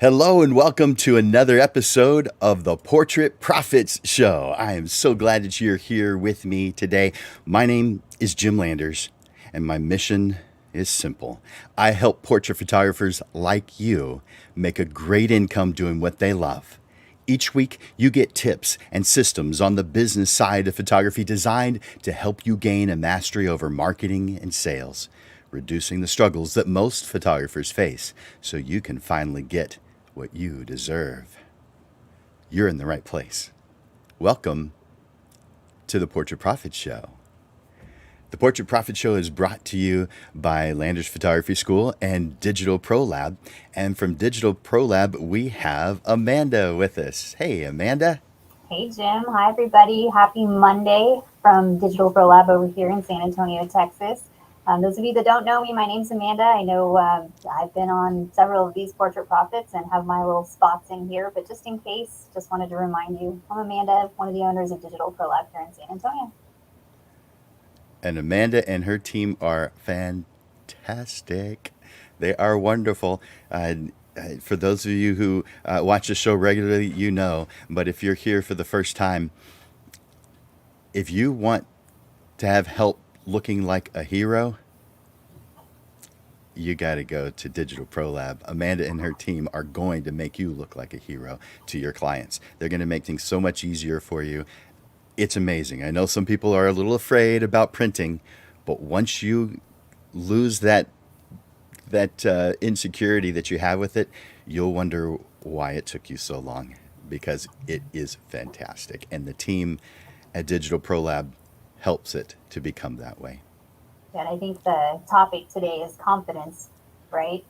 Hello and welcome to another episode of the Portrait Profits Show. I am so glad that you're here with me today. My name is Jim Landers, and my mission is simple. I help portrait photographers like you make a great income doing what they love. Each week, you get tips and systems on the business side of photography designed to help you gain a mastery over marketing and sales, reducing the struggles that most photographers face so you can finally get what you deserve. You're in the right place. Welcome to the Portrait Profit Show. The Portrait Profit Show is brought to you by Landers Photography School and Digital Pro Lab. And from Digital Pro Lab, we have Amanda with us. Hey, Amanda. Hey, Jim. Hi, everybody. Happy Monday from Digital Pro Lab over here in San Antonio, Texas. Those of you that don't know me, my name's Amanda. I know I've been on several of these Portrait Profits and have my little spots in here, but just in case, just wanted to remind you, I'm Amanda, one of the owners of Digital Pro Lab here in San Antonio. And Amanda and her team are fantastic. They are wonderful. For those of you who watch the show regularly, you know. But if you're here for the first time, if you want to have help looking like a hero, you got to go to Digital Pro Lab. Amanda and her team are going to make you look like a hero to your clients. They're going to make things so much easier for you. It's amazing. I know some people are a little afraid about printing, but once you lose that insecurity that you have with it, you'll wonder why it took you so long, because it is fantastic. And the team at Digital Pro Lab helps it to become that way. And I think the topic today is confidence, right?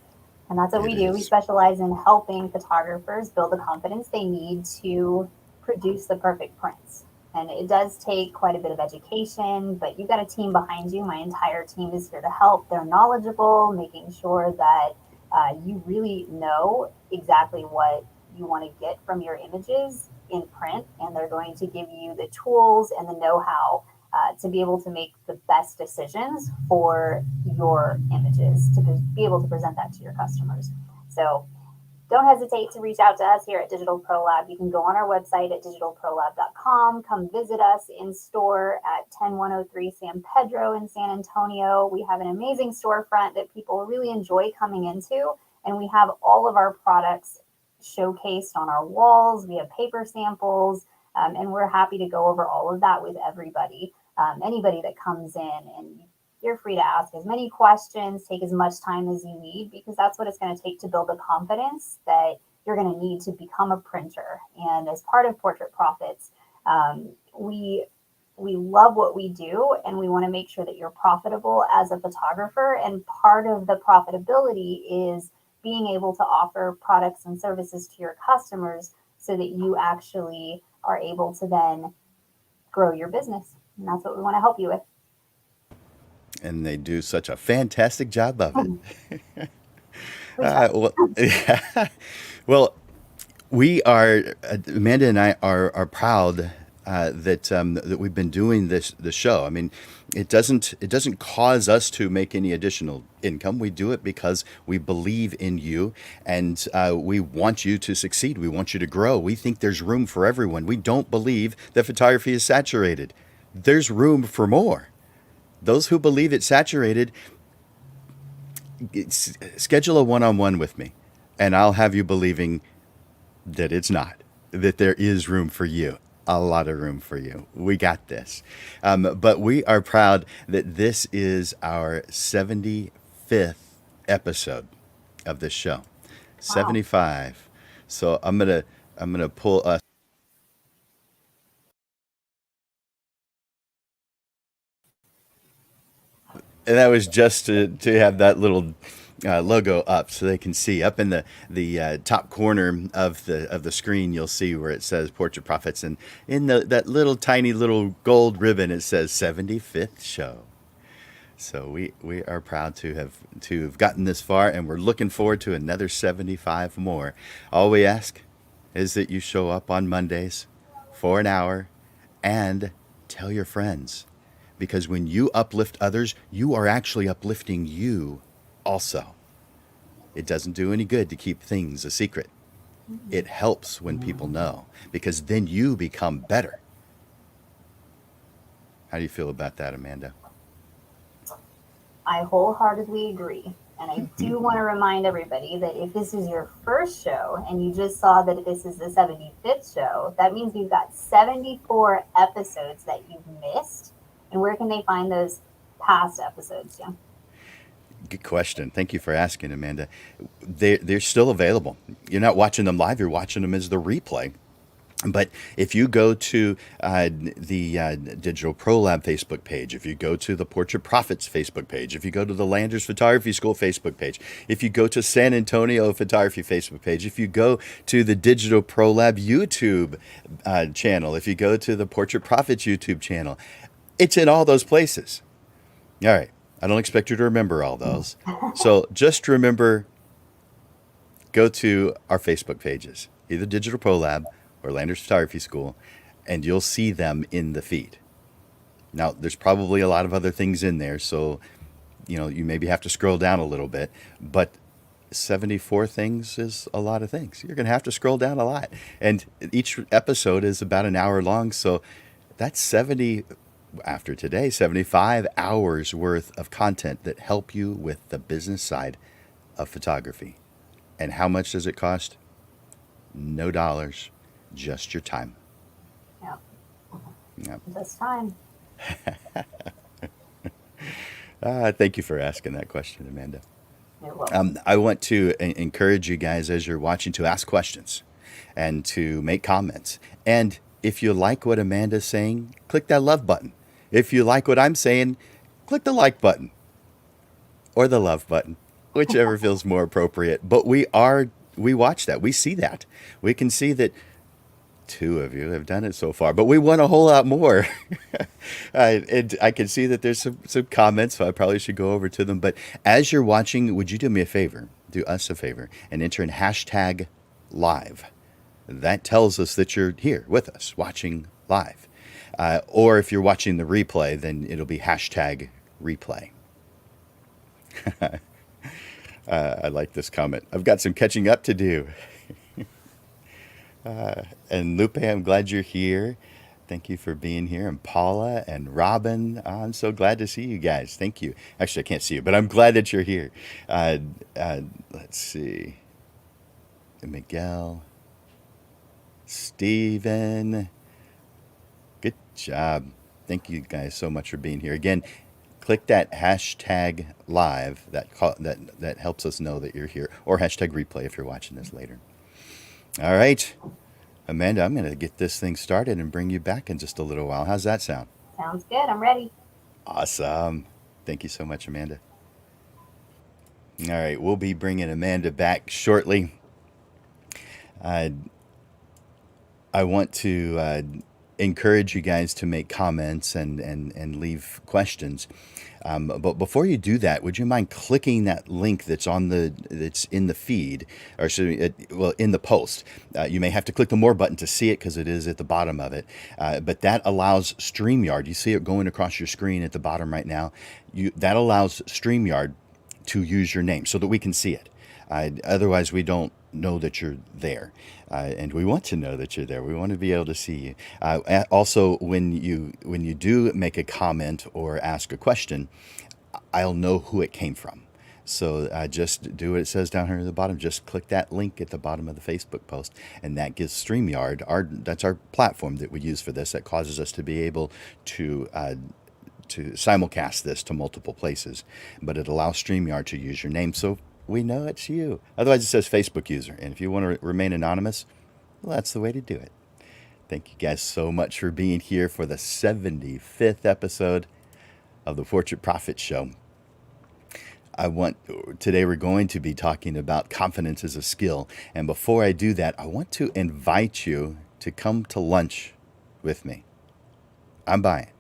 And that's what It we do. We is. specialize in helping photographers build the confidence they need to produce the perfect prints. And it does take quite a bit of education, but you've got a team behind you. My entire team is here to help. They're knowledgeable, making sure that you really know exactly what you want to get from your images in print, and they're going to give you the tools and the know-how to be able to make the best decisions for your images, to be able to present that to your customers. So don't hesitate to reach out to us here at Digital Pro Lab. You can go on our website at digitalprolab.com. Come visit us in store at 10103 San Pedro in San Antonio. We have an amazing storefront that people really enjoy coming into, and we have all of our products showcased on our walls. We have paper samples, and we're happy to go over all of that with everybody. Anybody that comes in, and you're free to ask as many questions, take as much time as you need, because that's what it's going to take to build the confidence that you're going to need to become a printer. And as part of Portrait Profits, we love what we do, and we want to make sure that you're profitable as a photographer. And part of the profitability is being able to offer products and services to your customers so that you actually are able to then grow your business. And that's what we want to help you with. And they do such a fantastic job of it. Hmm. We try. Well, yeah. Well, we are Amanda and I are proud that we've been doing the show. I mean, it doesn't cause us to make any additional income. We do it because we believe in you, and we want you to succeed. We want you to grow. We think there's room for everyone. We don't believe that photography is saturated. There's room for more. Those who believe it's saturated, schedule a one-on-one with me, and I'll have you believing that it's not, that there is room for you, a lot of room for you. We got this. But we are proud that this is our 75th episode of this show. Wow. 75. So I'm gonna pull us. And that was just to have that little logo up so they can see. Up in the top corner of the screen, you'll see where it says Portrait Profits, and in that little tiny little gold ribbon, it says 75th show. So we are proud to have gotten this far, and we're looking forward to another 75 more. All we ask is that you show up on Mondays for an hour and tell your friends. Because when you uplift others, you are actually uplifting you also. It doesn't do any good to keep things a secret. It helps when people know because then you become better. How do you feel about that, Amanda? I wholeheartedly agree. And I do want to remind everybody that if this is your first show and you just saw that this is the 75th show, that means you've got 74 episodes that you've missed. And where can they find those past episodes, Jim? Good question. Thank you for asking, Amanda. They're still available. You're not watching them live, you're watching them as the replay. But if you go to the Digital Pro Lab Facebook page, if you go to the Portrait Profits Facebook page, if you go to the Landers Photography School Facebook page, if you go to San Antonio Photography Facebook page, if you go to the Digital Pro Lab YouTube channel, if you go to the Portrait Profits YouTube channel, it's in all those places. All right. I don't expect you to remember all those. So just remember, go to our Facebook pages, either Digital Pro Lab or Landers Photography School, and you'll see them in the feed. Now, there's probably a lot of other things in there, so you maybe have to scroll down a little bit, but 74 things is a lot of things. You're going to have to scroll down a lot. And each episode is about an hour long, so that's 70 after today, 75 hours worth of content that help you with the business side of photography. And how much does it cost? No dollars, just your time. Yeah. Yep. Just time. Thank you for asking that question, Amanda. You're welcome. I want to encourage you guys as you're watching to ask questions and to make comments. And if you like what Amanda's saying, click that love button. If you like what I'm saying, click the like button or the love button, whichever feels more appropriate. But we watch that. We see that. We can see that 2 of you have done it so far, but we want a whole lot more. And I can see that there's some comments, so I probably should go over to them. But as you're watching, would you do me a favor, do us a favor, and enter in hashtag live? That tells us that you're here with us, watching live. Or if you're watching the replay, then it'll be hashtag replay. I like this comment. I've got some catching up to do. And Lupe, I'm glad you're here. Thank you for being here. And Paula and Robin, I'm so glad to see you guys. Thank you. Actually, I can't see you, but I'm glad that you're here. Let's see. Miguel, Steven. Good job. Thank you guys so much for being here. Again, click that hashtag live. That helps us know that you're here. Or hashtag replay if you're watching this later. All right. Amanda, I'm going to get this thing started and bring you back in just a little while. How's that sound? Sounds good. I'm ready. Awesome. Thank you so much, Amanda. All right. We'll be bringing Amanda back shortly. I want to encourage you guys to make comments and leave questions. But before you do that, would you mind clicking that link that's in the feed, or in the post? You may have to click the more button to see it because it is at the bottom of it. But that allows StreamYard. You see it going across your screen at the bottom right now. That allows StreamYard to use your name so that we can see it. Otherwise, we don't know that you're there. And we want to know that you're there. We want to be able to see you. Also, when you do make a comment or ask a question, I'll know who it came from. So just do what it says down here at the bottom. Just click that link at the bottom of the Facebook post, and that gives StreamYard, that's our platform that we use for this, that causes us to be able to simulcast this to multiple places. But it allows StreamYard to use your name, so we know it's you. Otherwise, it says Facebook user. And if you want to remain anonymous, well, that's the way to do it. Thank you guys so much for being here for the 75th episode of the Portrait Profits Show. Today we're going to be talking about confidence as a skill. And before I do that, I want to invite you to come to lunch with me. I'm buying.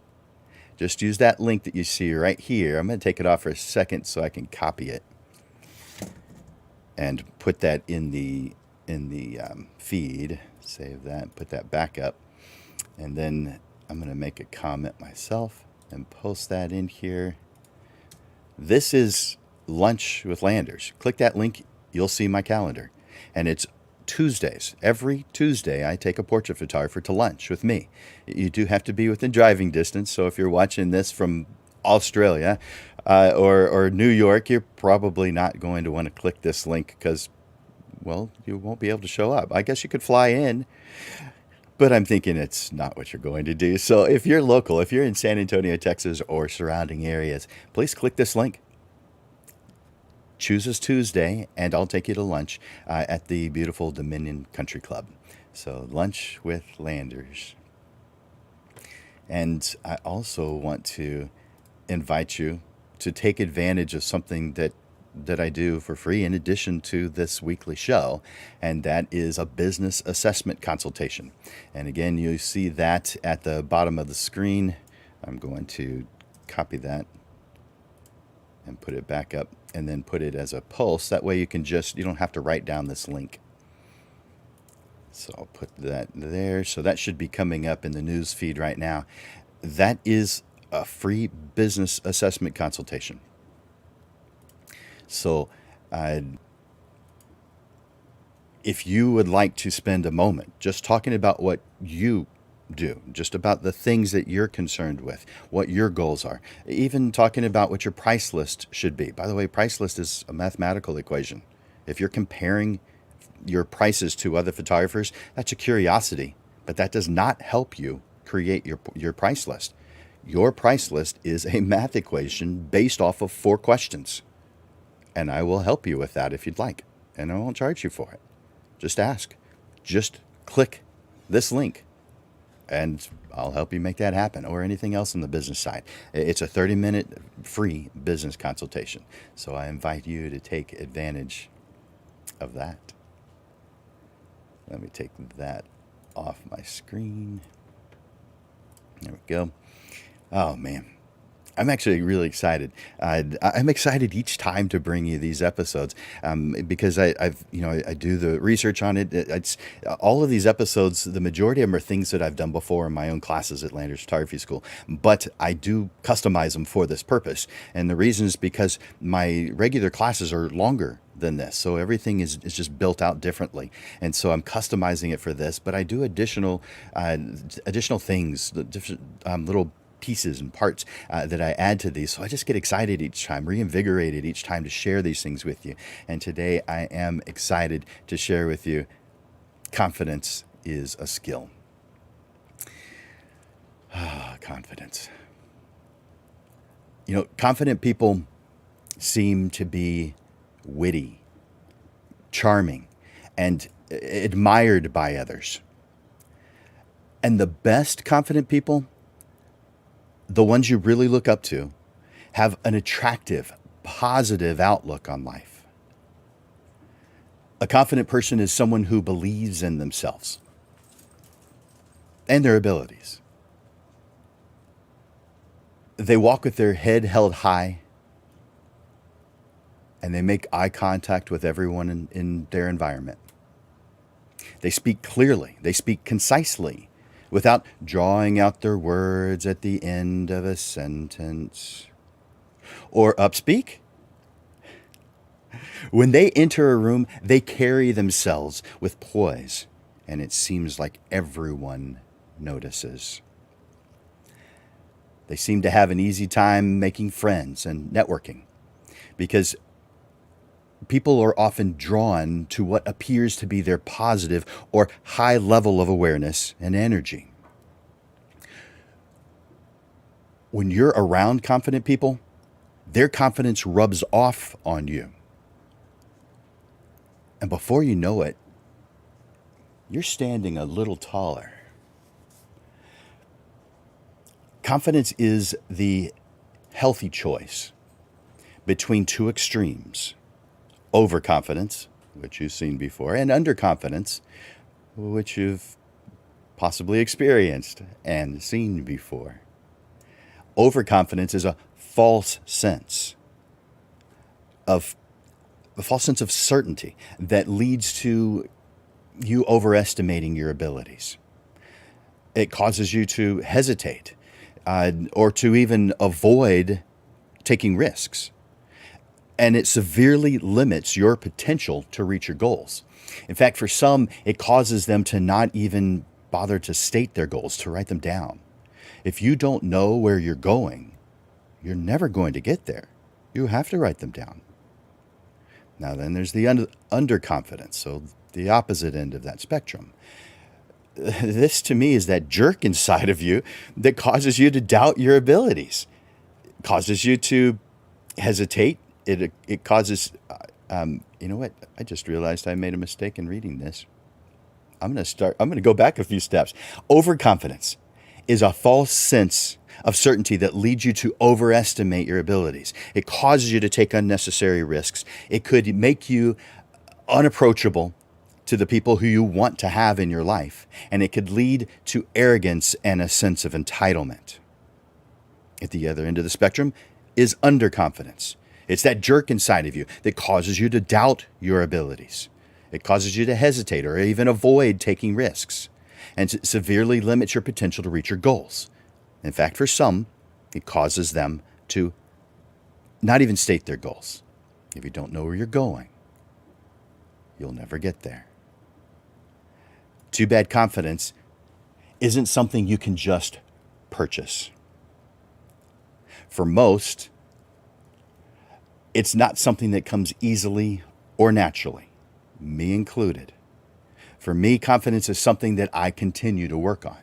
Just use that link that you see right here. I'm going to take it off for a second so I can copy it and put that in the feed. Save that, put that back up, and then I'm going to make a comment myself and post that in here. This is Lunch with Landers. Click that link, you'll see my calendar, and it's Tuesdays. Every Tuesday, I take a portrait photographer to lunch with me. You do have to be within driving distance, so if you're watching this from Australia or New York, you're probably not going to want to click this link because, well, you won't be able to show up. I guess you could fly in, but I'm thinking it's not what you're going to do. So if you're local, if you're in San Antonio, Texas, or surrounding areas, please click this link. Choose us Tuesday, and I'll take you to lunch at the beautiful Dominion Country Club. So lunch with Landers. And I also want to invite you to take advantage of something that I do for free in addition to this weekly show, and that is a business assessment consultation. And again, you see that at the bottom of the screen. I'm going to copy that and put it back up and then put it as a pulse. That way you don't have to write down this link. So I'll put that there. So that should be coming up in the news feed right now. That is a free business assessment consultation. So if you would like to spend a moment just talking about what you do, just about the things that you're concerned with, what your goals are, even talking about what your price list should be. By the way, price list is a mathematical equation. If you're comparing your prices to other photographers, that's a curiosity, but that does not help you create your price list. Your price list is a math equation based off of 4 questions. And I will help you with that if you'd like. And I won't charge you for it. Just ask. Just click this link and I'll help you make that happen, or anything else on the business side. It's a 30-minute free business consultation. So I invite you to take advantage of that. Let me take that off my screen. There we go. Oh, man. I'm actually really excited. I'm excited each time to bring you these episodes because I do the research on it. It's all of these episodes. The majority of them are things that I've done before in my own classes at Landers Photography School, but I do customize them for this purpose. And the reason is because my regular classes are longer than this, so everything is just built out differently. And so I'm customizing it for this, but I do additional things, different little pieces and parts that I add to these. So I just get excited each time, reinvigorated each time to share these things with you. And today I am excited to share with you, confidence is a skill. Confidence. You know, confident people seem to be witty, charming, and admired by others. And the best confident people, the ones you really look up to, have an attractive, positive outlook on life. A confident person is someone who believes in themselves and their abilities. They walk with their head held high, and they make eye contact with everyone in their environment. They speak clearly. They speak concisely, without drawing out their words at the end of a sentence. Or upspeak. When they enter a room, they carry themselves with poise, and it seems like everyone notices. They seem to have an easy time making friends and networking, because people are often drawn to what appears to be their positive or high level of awareness and energy. When you're around confident people, their confidence rubs off on you. And before you know it, you're standing a little taller. Confidence is the healthy choice between 2 extremes: overconfidence, which you've seen before, and underconfidence, which you've possibly experienced and seen before. Overconfidence is a false sense of certainty that leads to you overestimating your abilities. It causes you to hesitate or to even avoid taking risks. And it severely limits your potential to reach your goals. In fact, for some, it causes them to not even bother to state their goals, to write them down. If you don't know where you're going, you're never going to get there. You have to write them down. Now, then there's the underconfidence, so the opposite end of that spectrum. This, to me, is that jerk inside of you that causes you to doubt your abilities, causes you to hesitate. It causes, you know what? I just realized I made a mistake in reading this. I'm going to go back a few steps. Overconfidence is a false sense of certainty that leads you to overestimate your abilities. It causes you to take unnecessary risks. It could make you unapproachable to the people who you want to have in your life, and it could lead to arrogance and a sense of entitlement. At the other end of the spectrum is underconfidence. It's that jerk inside of you that causes you to doubt your abilities. It causes you to hesitate or even avoid taking risks, and it severely limits your potential to reach your goals. In fact, for some, it causes them to not even state their goals. If you don't know where you're going, you'll never get there. Too bad confidence isn't something you can just purchase. For most, it's not something that comes easily or naturally, me included. For me, confidence is something that I continue to work on.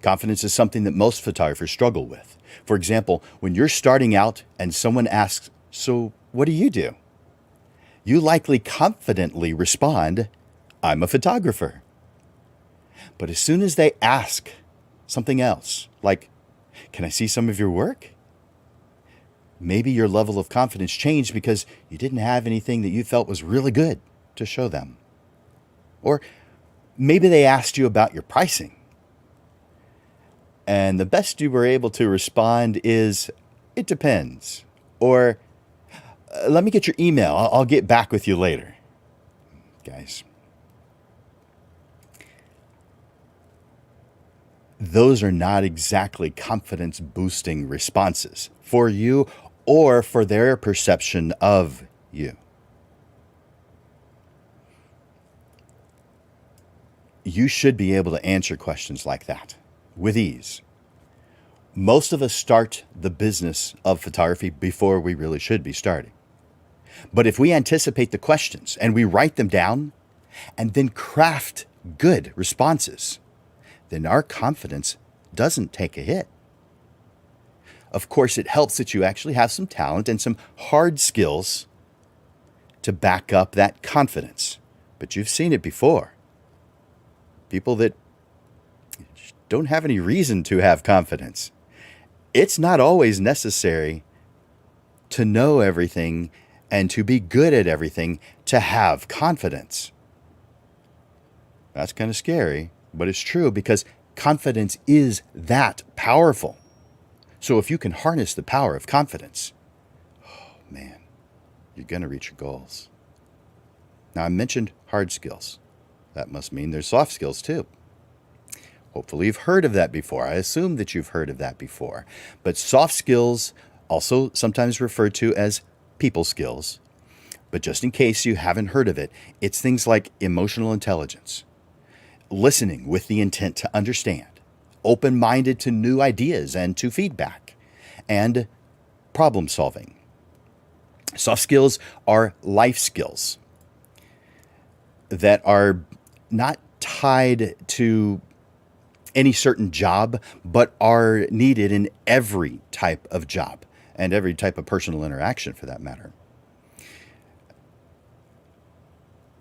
Confidence is something that most photographers struggle with. For example, when you're starting out and someone asks, "So what do you do?" You likely confidently respond, "I'm a photographer." But as soon as they ask something else, like, "Can I see some of your work?" maybe your level of confidence changed because you didn't have anything that you felt was really good to show them. Or maybe they asked you about your pricing, and the best you were able to respond is, "It depends." Or, "Let me get your email. I'll get back with you later." Guys, those are not exactly confidence-boosting responses for you or for their perception of you. You should be able to answer questions like that with ease. Most of us start the business of photography before we really should be starting. But if we anticipate the questions and we write them down and then craft good responses, then our confidence doesn't take a hit. Of course, it helps that you actually have some talent and some hard skills to back up that confidence. But you've seen it before. People that don't have any reason to have confidence. It's not always necessary to know everything and to be good at everything to have confidence. That's kind of scary, but it's true because confidence is that powerful. So if you can harness the power of confidence, oh man, you're going to reach your goals. Now, I mentioned hard skills. That must mean there's soft skills too. Hopefully you've heard of that before. I assume that you've heard of that before. But soft skills, also sometimes referred to as people skills, but just in case you haven't heard of it, it's things like emotional intelligence, listening with the intent to understand, open-minded to new ideas and to feedback, and problem solving. Soft skills are life skills that are not tied to any certain job, but are needed in every type of job and every type of personal interaction for that matter.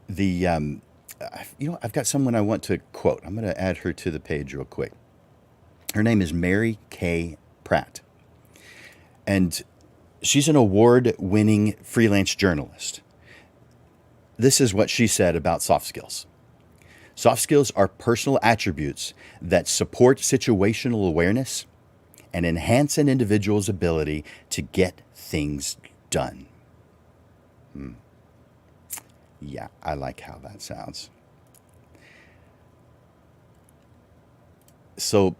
I've got someone I want to quote. I'm going to add her to the page real quick. Her name is Mary Kay Pratt, and she's an award-winning freelance journalist. This is what she said about soft skills. Soft skills are personal attributes that support situational awareness and enhance an individual's ability to get things done. Yeah, I like how that sounds. So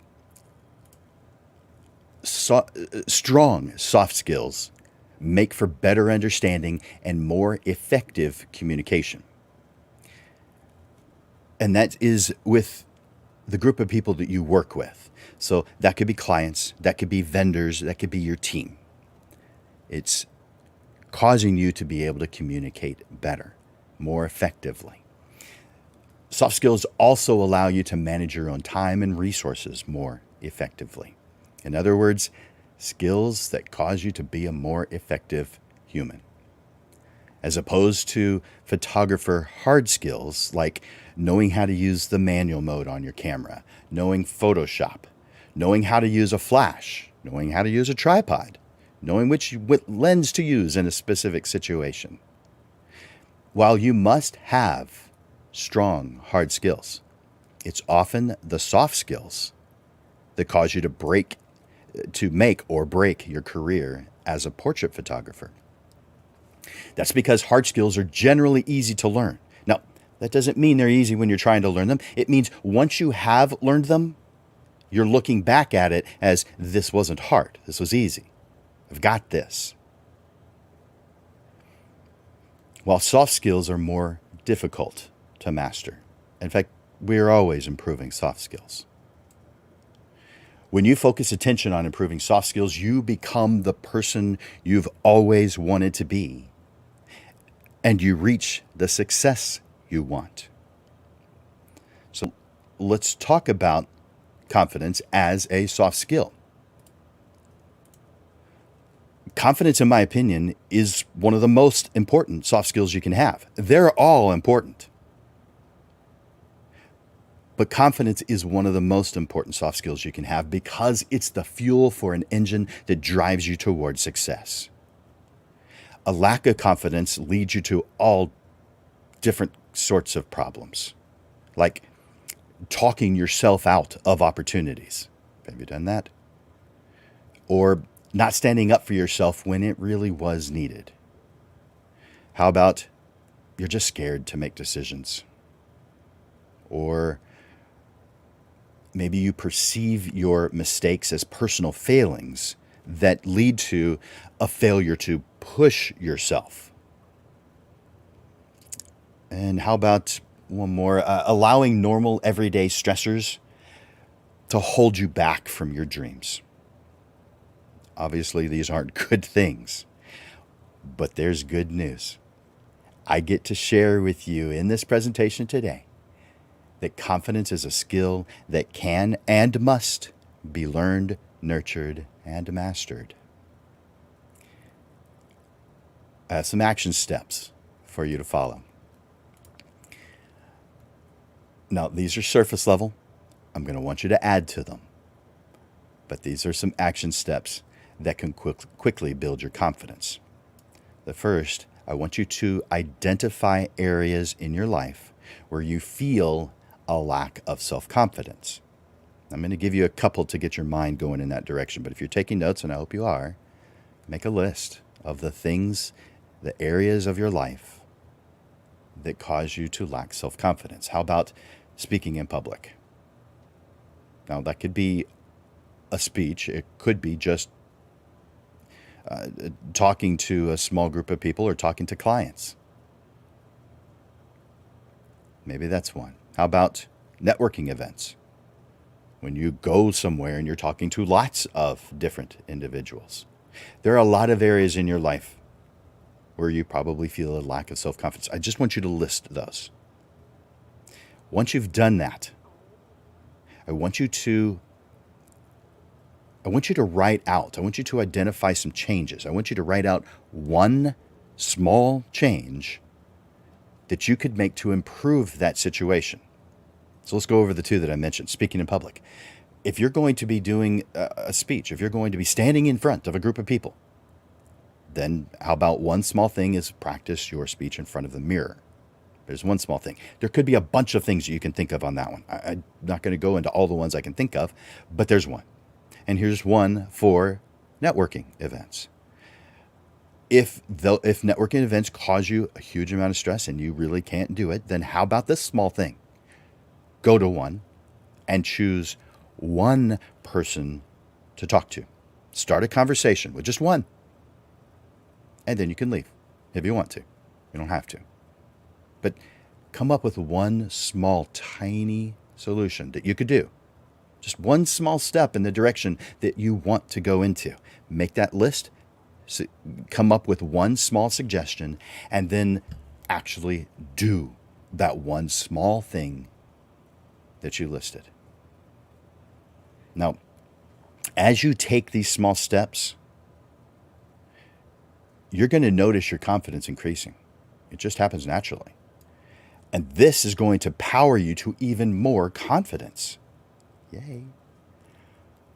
strong soft skills make for better understanding and more effective communication. And that is with the group of people that you work with. So that could be clients, that could be vendors, that could be your team. It's causing you to be able to communicate better, more effectively. Soft skills also allow you to manage your own time and resources more effectively. In other words, skills that cause you to be a more effective human. As opposed to photographer hard skills like knowing how to use the manual mode on your camera, knowing Photoshop, knowing how to use a flash, knowing how to use a tripod, knowing which lens to use in a specific situation. While you must have strong hard skills, it's often the soft skills that cause you to make or break your career as a portrait photographer. That's because hard skills are generally easy to learn. Now, that doesn't mean they're easy when you're trying to learn them. It means once you have learned them, you're looking back at it as this wasn't hard. This was easy. I've got this. While soft skills are more difficult to master. In fact, we're always improving soft skills. When you focus attention on improving soft skills, you become the person you've always wanted to be, and you reach the success you want. So let's talk about confidence as a soft skill. Confidence, in my opinion, is one of the most important soft skills you can have. They're all important. But confidence is one of the most important soft skills you can have because it's the fuel for an engine that drives you toward success. A lack of confidence leads you to all different sorts of problems, like talking yourself out of opportunities. Have you done that? Or not standing up for yourself when it really was needed. How about you're just scared to make decisions? Or maybe you perceive your mistakes as personal failings that lead to a failure to push yourself. And how about one more? Allowing normal everyday stressors to hold you back from your dreams. Obviously, these aren't good things, but there's good news. I get to share with you in this presentation today that confidence is a skill that can and must be learned, nurtured, and mastered. I have some action steps for you to follow. Now, these are surface level. I'm going to want you to add to them. But these are some action steps that can quickly build your confidence. The first, I want you to identify areas in your life where you feel a lack of self-confidence. I'm going to give you a couple to get your mind going in that direction, but if you're taking notes, and I hope you are, make a list of the things, the areas of your life that cause you to lack self-confidence. How about speaking in public? Now, that could be a speech. It could be just talking to a small group of people or talking to clients. Maybe that's one. How about networking events? When you go somewhere and you're talking to lots of different individuals. There are a lot of areas in your life where you probably feel a lack of self-confidence. I just want you to list those. Once you've done that, I want you to write out. I want you to identify some changes. I want you to write out one small change that you could make to improve that situation. So let's go over the two that I mentioned, speaking in public. If you're going to be doing a speech, if you're going to be standing in front of a group of people, then how about one small thing is practice your speech in front of the mirror. There's one small thing. There could be a bunch of things you can think of on that one. I'm not going to go into all the ones I can think of, but there's one. And here's one for networking events. If networking events cause you a huge amount of stress and you really can't do it, then how about this small thing? Go to one and choose one person to talk to. Start a conversation with just one. And then you can leave if you want to. You don't have to. But come up with one small, tiny solution that you could do. Just one small step in the direction that you want to go into. Make that list, come up with one small suggestion, and then actually do that one small thing that you listed. Now, as you take these small steps, you're going to notice your confidence increasing. It just happens naturally. And this is going to power you to even more confidence. Yay.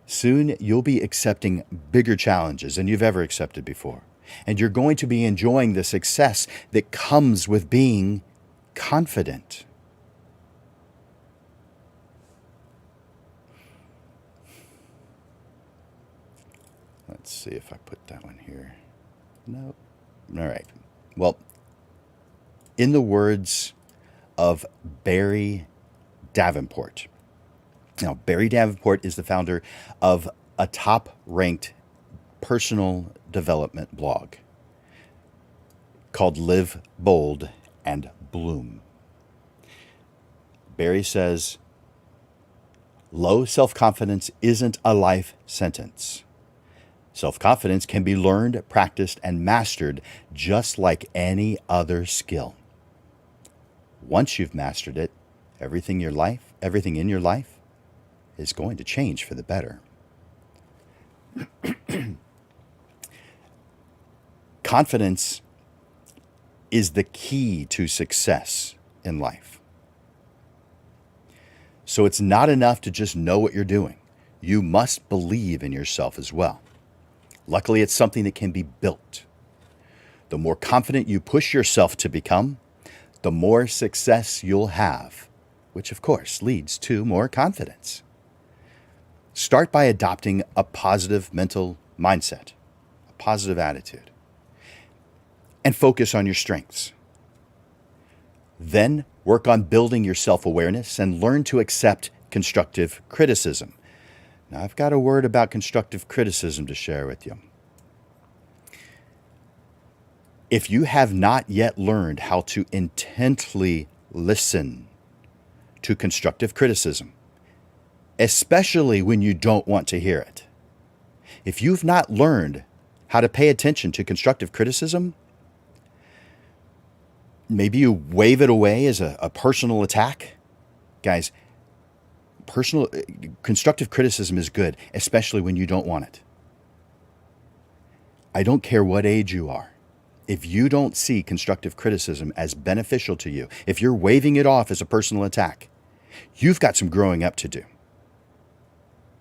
Soon you'll be accepting bigger challenges than you've ever accepted before. And you're going to be enjoying the success that comes with being confident. Let's see if I put that one here. Nope. All right. Well, in the words of Barry Davenport. Now, Barry Davenport is the founder of a top-ranked personal development blog called Live Bold and Bloom. Barry says, low self-confidence isn't a life sentence. Self-confidence can be learned, practiced, and mastered just like any other skill. Once you've mastered it, everything in your life is going to change for the better. Confidence is the key to success in life. So it's not enough to just know what you're doing. You must believe in yourself as well. Luckily, it's something that can be built. The more confident you push yourself to become, the more success you'll have, which of course leads to more confidence. Start by adopting a positive mental mindset, a positive attitude, and focus on your strengths. Then work on building your self-awareness and learn to accept constructive criticism. Now, I've got a word about constructive criticism to share with you. If you have not yet learned how to intently listen to constructive criticism, especially when you don't want to hear it, if you've not learned how to pay attention to constructive criticism, maybe you wave it away as a personal attack. Guys, constructive criticism is good, especially when you don't want it. I don't care what age you are. If you don't see constructive criticism as beneficial to you, if you're waving it off as a personal attack, you've got some growing up to do.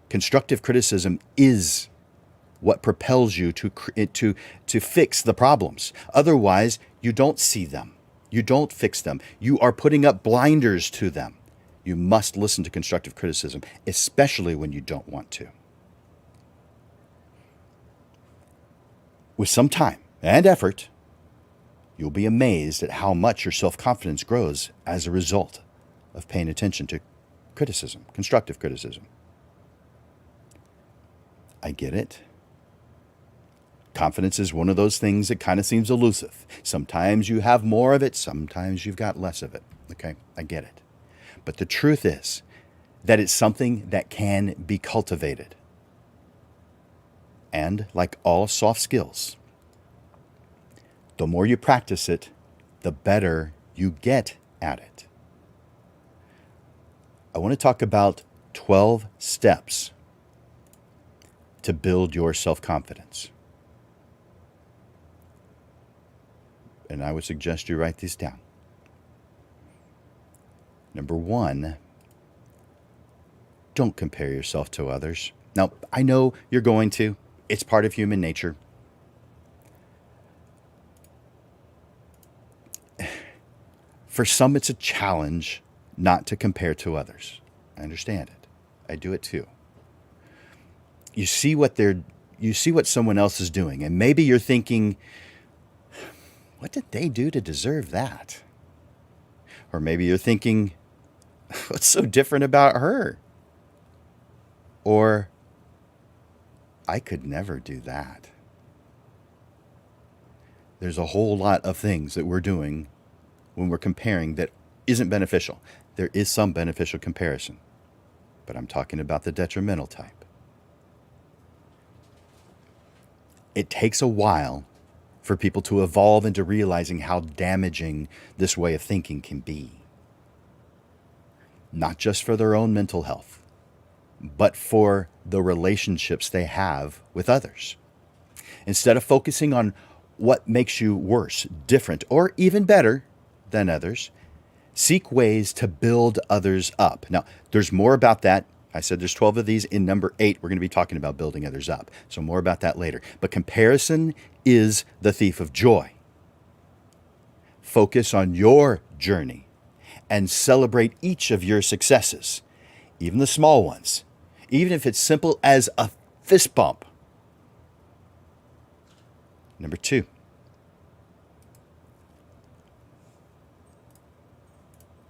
Constructive criticism is what propels you to fix the problems. Otherwise, you don't see them. You don't fix them. You are putting up blinders to them. You must listen to constructive criticism, especially when you don't want to. With some time and effort, you'll be amazed at how much your self-confidence grows as a result of paying attention to criticism, constructive criticism. I get it. Confidence is one of those things that kind of seems elusive. Sometimes you have more of it, sometimes you've got less of it. Okay, I get it. But the truth is that it's something that can be cultivated. And like all soft skills, the more you practice it, the better you get at it. I want to talk about 12 steps to build your self-confidence. And I would suggest you write these down. Number 1, don't compare yourself to others. Now, I know you're going to. It's part of human nature. For some, it's a challenge not to compare to others. I understand it. I do it too. You see what someone else is doing, and maybe you're thinking, what did they do to deserve that? Or maybe you're thinking, what's so different about her? Or, I could never do that. There's a whole lot of things that we're doing when we're comparing that isn't beneficial. There is some beneficial comparison, but I'm talking about the detrimental type. It takes a while for people to evolve into realizing how damaging this way of thinking can be. Not just for their own mental health, but for the relationships they have with others. Instead of focusing on what makes you worse, different, or even better than others, seek ways to build others up. Now, there's more about that. I said there's 12 of these. In number 8, we're going to be talking about building others up. So more about that later. But comparison is the thief of joy. Focus on your journey and celebrate each of your successes, even the small ones, even if it's simple as a fist bump. Number 2,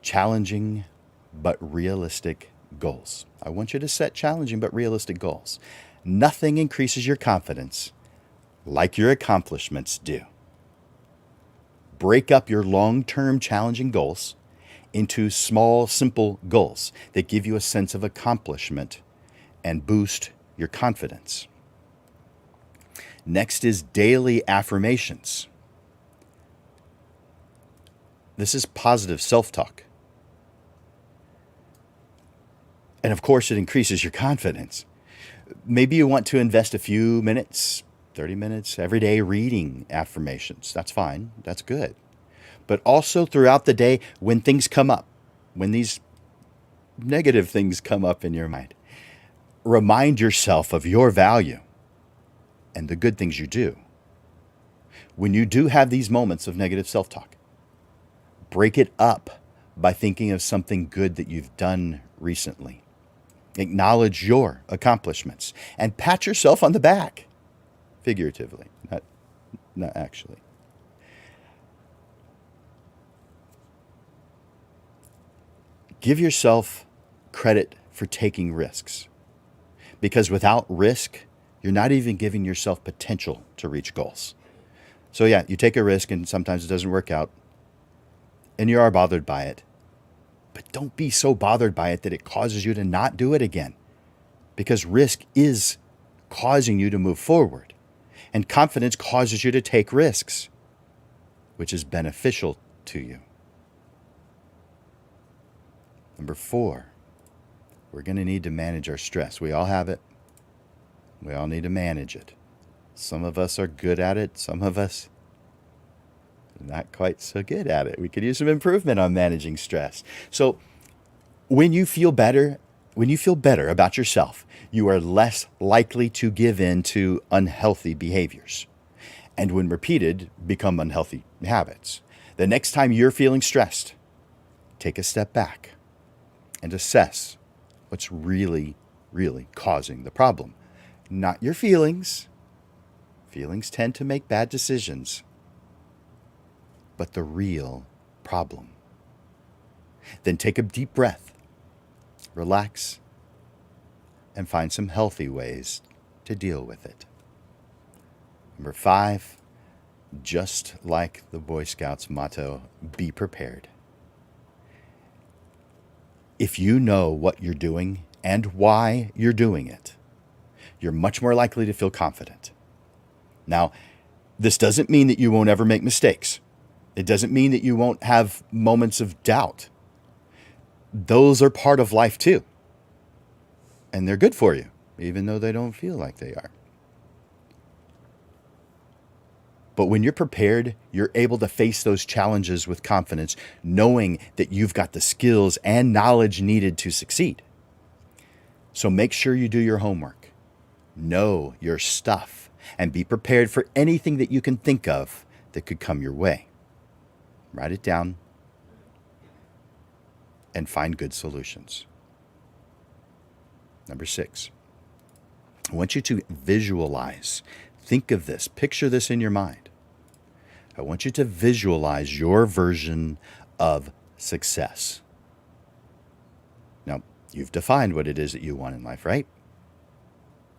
challenging but realistic goals. I want you to set challenging but realistic goals. Nothing increases your confidence like your accomplishments do. Break up your long-term challenging goals into small, simple goals that give you a sense of accomplishment and boost your confidence. Next is daily affirmations. This is positive self-talk. And of course, it increases your confidence. Maybe you want to invest a few minutes, 30 minutes every day reading affirmations. That's fine. That's good. But also throughout the day, when things come up, when these negative things come up in your mind, remind yourself of your value and the good things you do. When you do have these moments of negative self-talk, break it up by thinking of something good that you've done recently. Acknowledge your accomplishments and pat yourself on the back, figuratively, not actually. Give yourself credit for taking risks, because without risk, you're not even giving yourself potential to reach goals. So yeah, you take a risk and sometimes it doesn't work out and you are bothered by it. But don't be so bothered by it that it causes you to not do it again, because risk is causing you to move forward, and confidence causes you to take risks, which is beneficial to you. Number 4, we're going to need to manage our stress. We all have it. We all need to manage it. Some of us are good at it. Some of us not quite so good at it. We could use some improvement on managing stress. So when you feel better about yourself, you are less likely to give in to unhealthy behaviors. And when repeated, become unhealthy habits. The next time you're feeling stressed, take a step back and assess what's really, really causing the problem. Not your feelings. Feelings tend to make bad decisions. But the real problem. Then take a deep breath, relax, and find some healthy ways to deal with it. Number 5, just like the Boy Scouts motto, be prepared. If you know what you're doing and why you're doing it, you're much more likely to feel confident. Now, this doesn't mean that you won't ever make mistakes. It doesn't mean that you won't have moments of doubt. Those are part of life too. And they're good for you, even though they don't feel like they are. But when you're prepared, you're able to face those challenges with confidence, knowing that you've got the skills and knowledge needed to succeed. So make sure you do your homework. Know your stuff and be prepared for anything that you can think of that could come your way. Write it down and find good solutions. Number 6, I want you to visualize. Think of this. Picture this in your mind. I want you to visualize your version of success. Now, you've defined what it is that you want in life, right?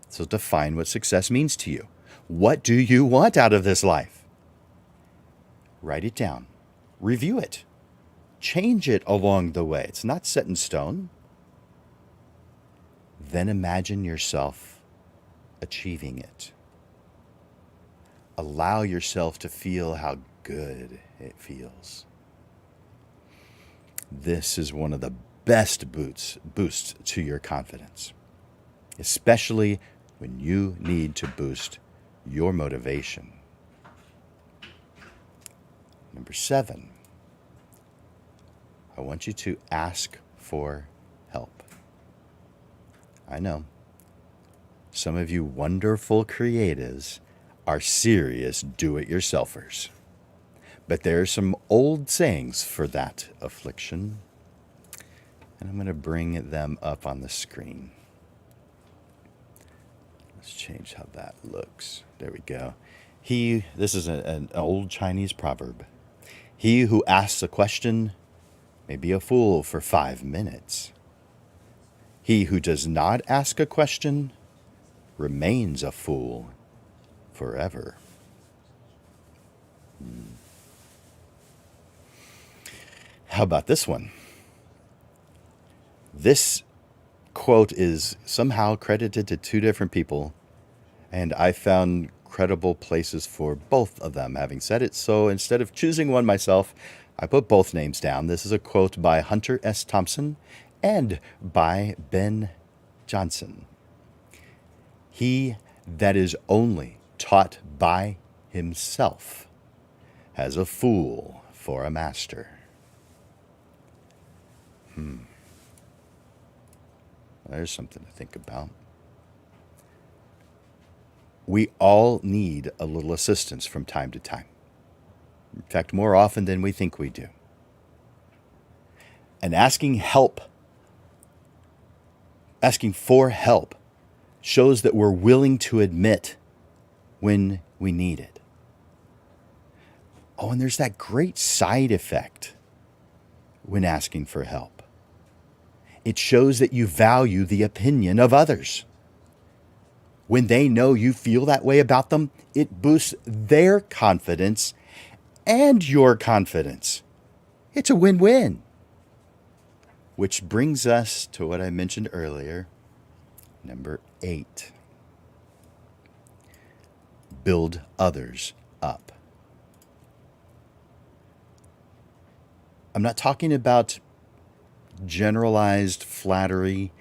So define what success means to you. What do you want out of this life? Write it down. Review it. change it along the way. It's not set in stone. Then imagine yourself achieving it. Allow yourself to feel how good it feels. This is one of the best boosts to your confidence, especially when you need to boost your motivation. Number 7, I want you to ask for help. I know some of you wonderful creatives are serious do-it-yourselfers. But there are some old sayings for that affliction. And I'm going to bring them up on the screen. Let's change how that looks. There we go. This is an old Chinese proverb. He who asks a question may be a fool for 5 minutes. He who does not ask a question remains a fool forever. How about this one? This quote is somehow credited to 2 different people, and I found credible places for both of them having said it. So instead of choosing one myself, I put both names down. This is a quote by Hunter S. Thompson and by Ben Jonson. He that is only taught by himself has a fool for a master. There's something to think about. We all need a little assistance from time to time. In fact, more often than we think we do. And asking for help, shows that we're willing to admit when we need it. Oh, and there's that great side effect when asking for help. It shows that you value the opinion of others. When they know you feel that way about them, it boosts their confidence and your confidence. It's a win-win. Which brings us to what I mentioned earlier, number 8. Build others up. I'm not talking about generalized flattery.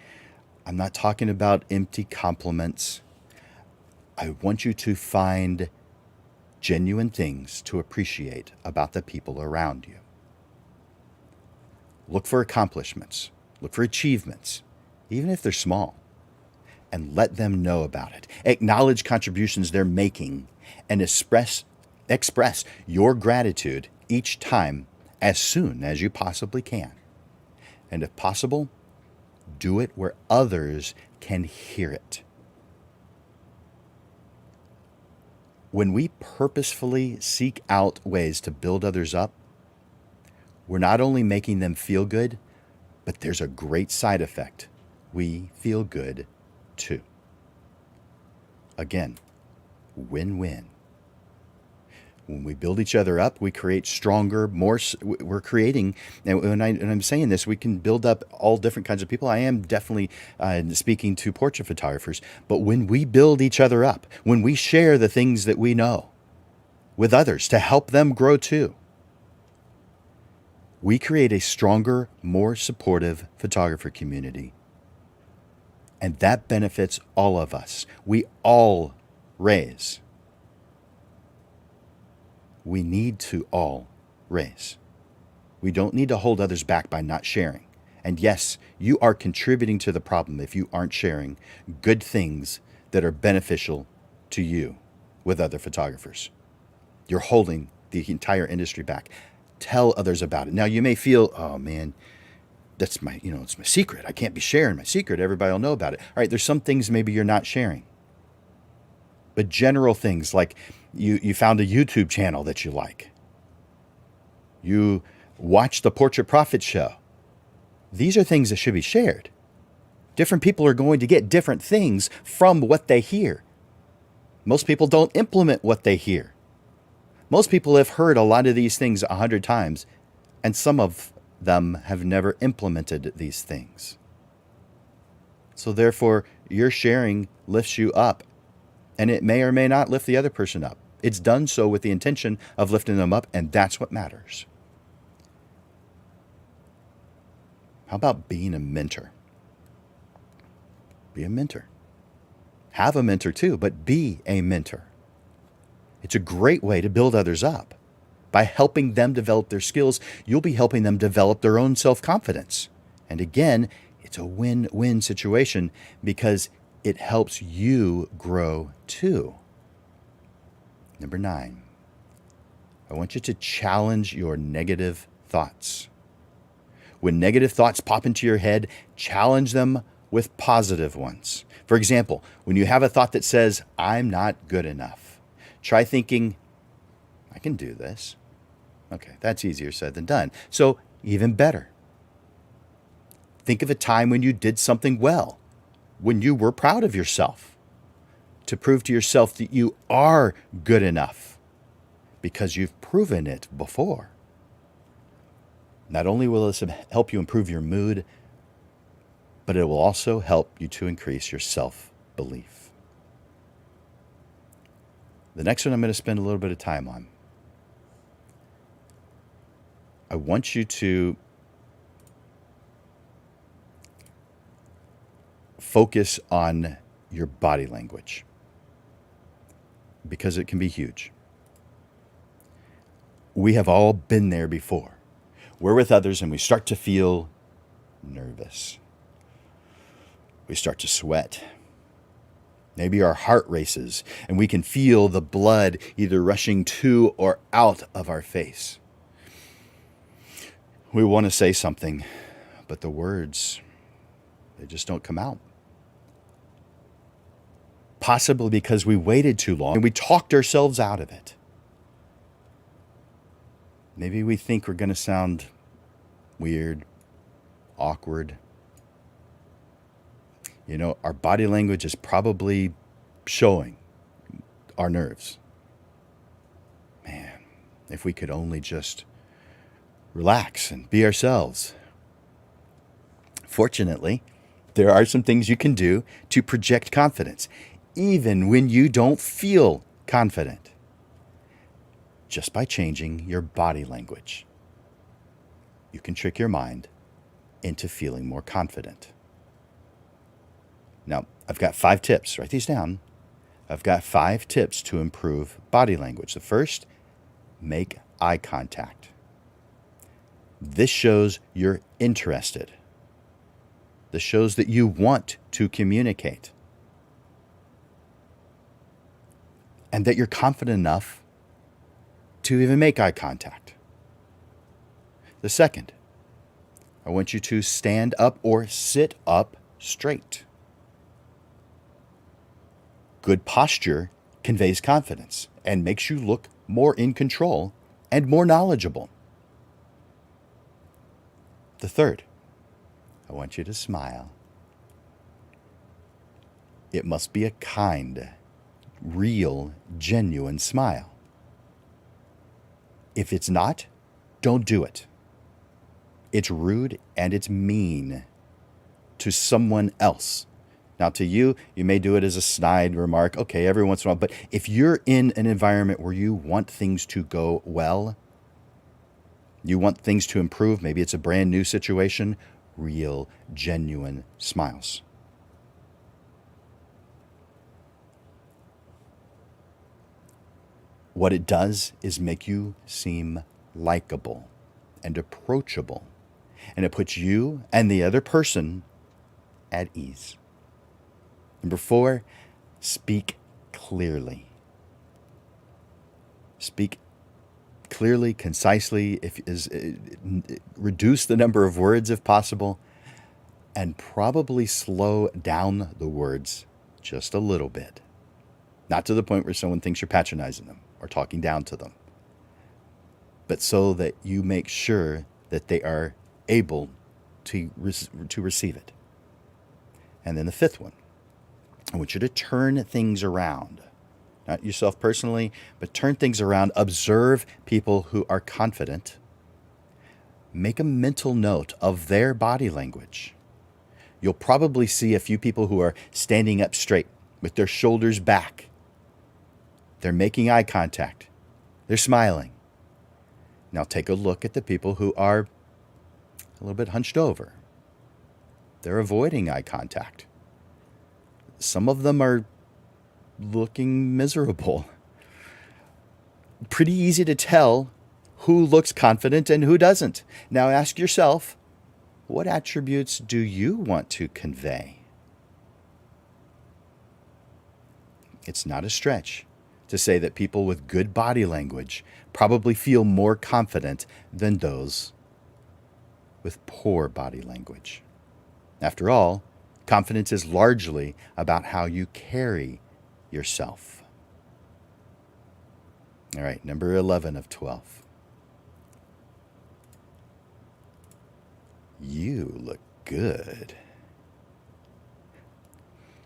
I'm not talking about empty compliments. I want you to find genuine things to appreciate about the people around you. Look for accomplishments. Look for achievements, even if they're small, and let them know about it. Acknowledge contributions they're making and express your gratitude each time as soon as you possibly can. And if possible, do it where others can hear it. When we purposefully seek out ways to build others up, we're not only making them feel good, but there's a great side effect. We feel good too. Again, win-win. When we build each other up, we create stronger, we're creating, and when I'm saying this, we can build up all different kinds of people. I am definitely speaking to portrait photographers, but when we build each other up, when we share the things that we know with others to help them grow too, we create a stronger, more supportive photographer community. And that benefits all of us. We all raise. We need to all raise. We don't need to hold others back by not sharing. And yes, you are contributing to the problem if you aren't sharing good things that are beneficial to you with other photographers. You're holding the entire industry back. Tell others about it. Now you may feel, oh man, that's it's my secret. I can't be sharing my secret. Everybody will know about it. All right, there's some things maybe you're not sharing. But general things like you found a YouTube channel that you like. You watch the Portrait Prophet Show. These are things that should be shared. Different people are going to get different things from what they hear. Most people don't implement what they hear. Most people have heard a lot of these things 100 times, and some of them have never implemented these things. So therefore, your sharing lifts you up, and it may or may not lift the other person up. It's done so with the intention of lifting them up, and that's what matters. How about being a mentor? Be a mentor. Have a mentor too, but be a mentor. It's a great way to build others up. By helping them develop their skills, you'll be helping them develop their own self-confidence. And again, it's a win-win situation because it helps you grow too. Number 9, I want you to challenge your negative thoughts. When negative thoughts pop into your head, challenge them with positive ones. For example, when you have a thought that says, I'm not good enough, try thinking, I can do this. Okay, that's easier said than done. So even better. Think of a time when you did something well, when you were proud of yourself, to prove to yourself that you are good enough because you've proven it before. Not only will this help you improve your mood, but it will also help you to increase your self-belief. The next one I'm going to spend a little bit of time on. I want you to focus on your body language because it can be huge. We have all been there before. We're with others and we start to feel nervous. We start to sweat. Maybe our heart races and we can feel the blood either rushing to or out of our face. We want to say something, but the words, they just don't come out. Possibly because we waited too long and we talked ourselves out of it. Maybe we think we're going to sound weird, awkward. You know, our body language is probably showing our nerves. Man, if we could only just relax and be ourselves. Fortunately, there are some things you can do to project confidence, even when you don't feel confident, just by changing your body language. You can trick your mind into feeling more confident. Now, I've got 5 tips. Write these down. I've got 5 tips to improve body language. The first, make eye contact. This shows you're interested. This shows that you want to communicate. And that you're confident enough to even make eye contact. The second, I want you to stand up or sit up straight. Good posture conveys confidence and makes you look more in control and more knowledgeable. The third, I want you to smile. It must be a kind, real, genuine smile. If it's not, don't do it. It's rude and it's mean to someone else. Now, to you, you may do it as a snide remark, okay, every once in a while. But if you're in an environment where you want things to go well, you want things to improve, maybe it's a brand new situation, real, genuine smiles. What it does is make you seem likable and approachable, and it puts you and the other person at ease. Number 4, speak clearly. Speak clearly, concisely, reduce the number of words if possible, and probably slow down the words just a little bit. Not to the point where someone thinks you're patronizing them or talking down to them, but so that you make sure that they are able to receive it. And then the 5th one, I want you to turn things around. Not yourself personally, but turn things around. Observe people who are confident. make a mental note of their body language. You'll probably see a few people who are standing up straight with their shoulders back. They're making eye contact. They're smiling. Now take a look at the people who are a little bit hunched over. They're avoiding eye contact. Some of them are looking miserable. Pretty easy to tell who looks confident and who doesn't. Now ask yourself, what attributes do you want to convey? It's not a stretch to say that people with good body language probably feel more confident than those with poor body language. After all, confidence is largely about how you carry yourself. All right, number 11 of 12. You look good.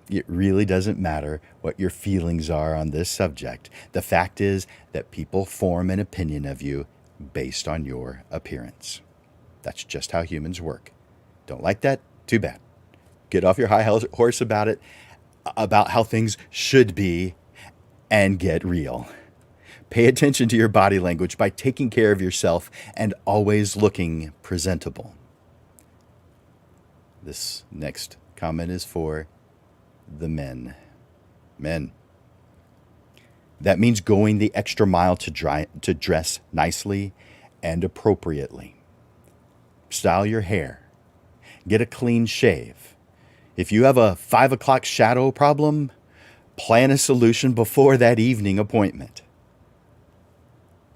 It really doesn't matter what your feelings are on this subject. The fact is that people form an opinion of you based on your appearance. That's just how humans work. Don't like that? Too bad. Get off your high horse about it, about how things should be, and get real. Pay attention to your body language by taking care of yourself and always looking presentable. This next comment is for the men. Men. That means going the extra mile to dress nicely and appropriately. Style your hair. Get a clean shave. If you have a 5 o'clock shadow problem, plan a solution before that evening appointment.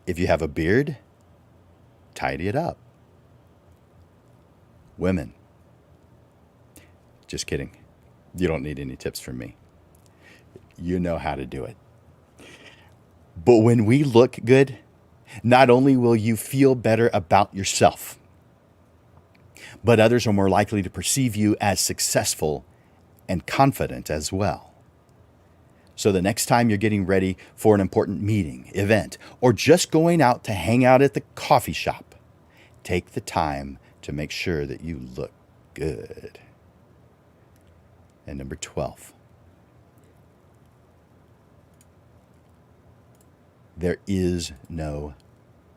If you have a beard, tidy it up. Women. Just kidding. You don't need any tips from me. You know how to do it. But when we look good, not only will you feel better about yourself, but others are more likely to perceive you as successful and confident as well. So the next time you're getting ready for an important meeting, event, or just going out to hang out at the coffee shop, take the time to make sure that you look good. And number 12. There is no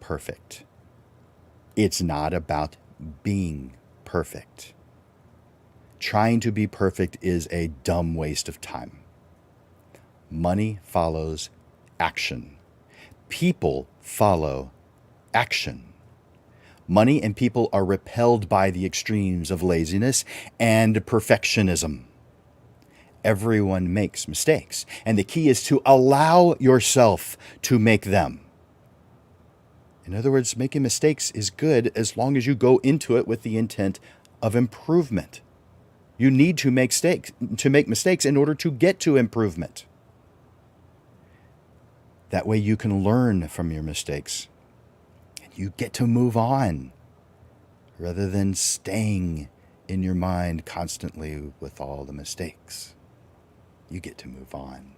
perfect. It's not about being perfect. Trying to be perfect is a dumb waste of time. Money follows action. People follow action. Money and people are repelled by the extremes of laziness and perfectionism. Everyone makes mistakes, and the key is to allow yourself to make them. In other words, making mistakes is good as long as you go into it with the intent of improvement. You need to make mistakes in order to get to improvement. That way you can learn from your mistakes and you get to move on rather than staying in your mind constantly with all the mistakes. You get to move on.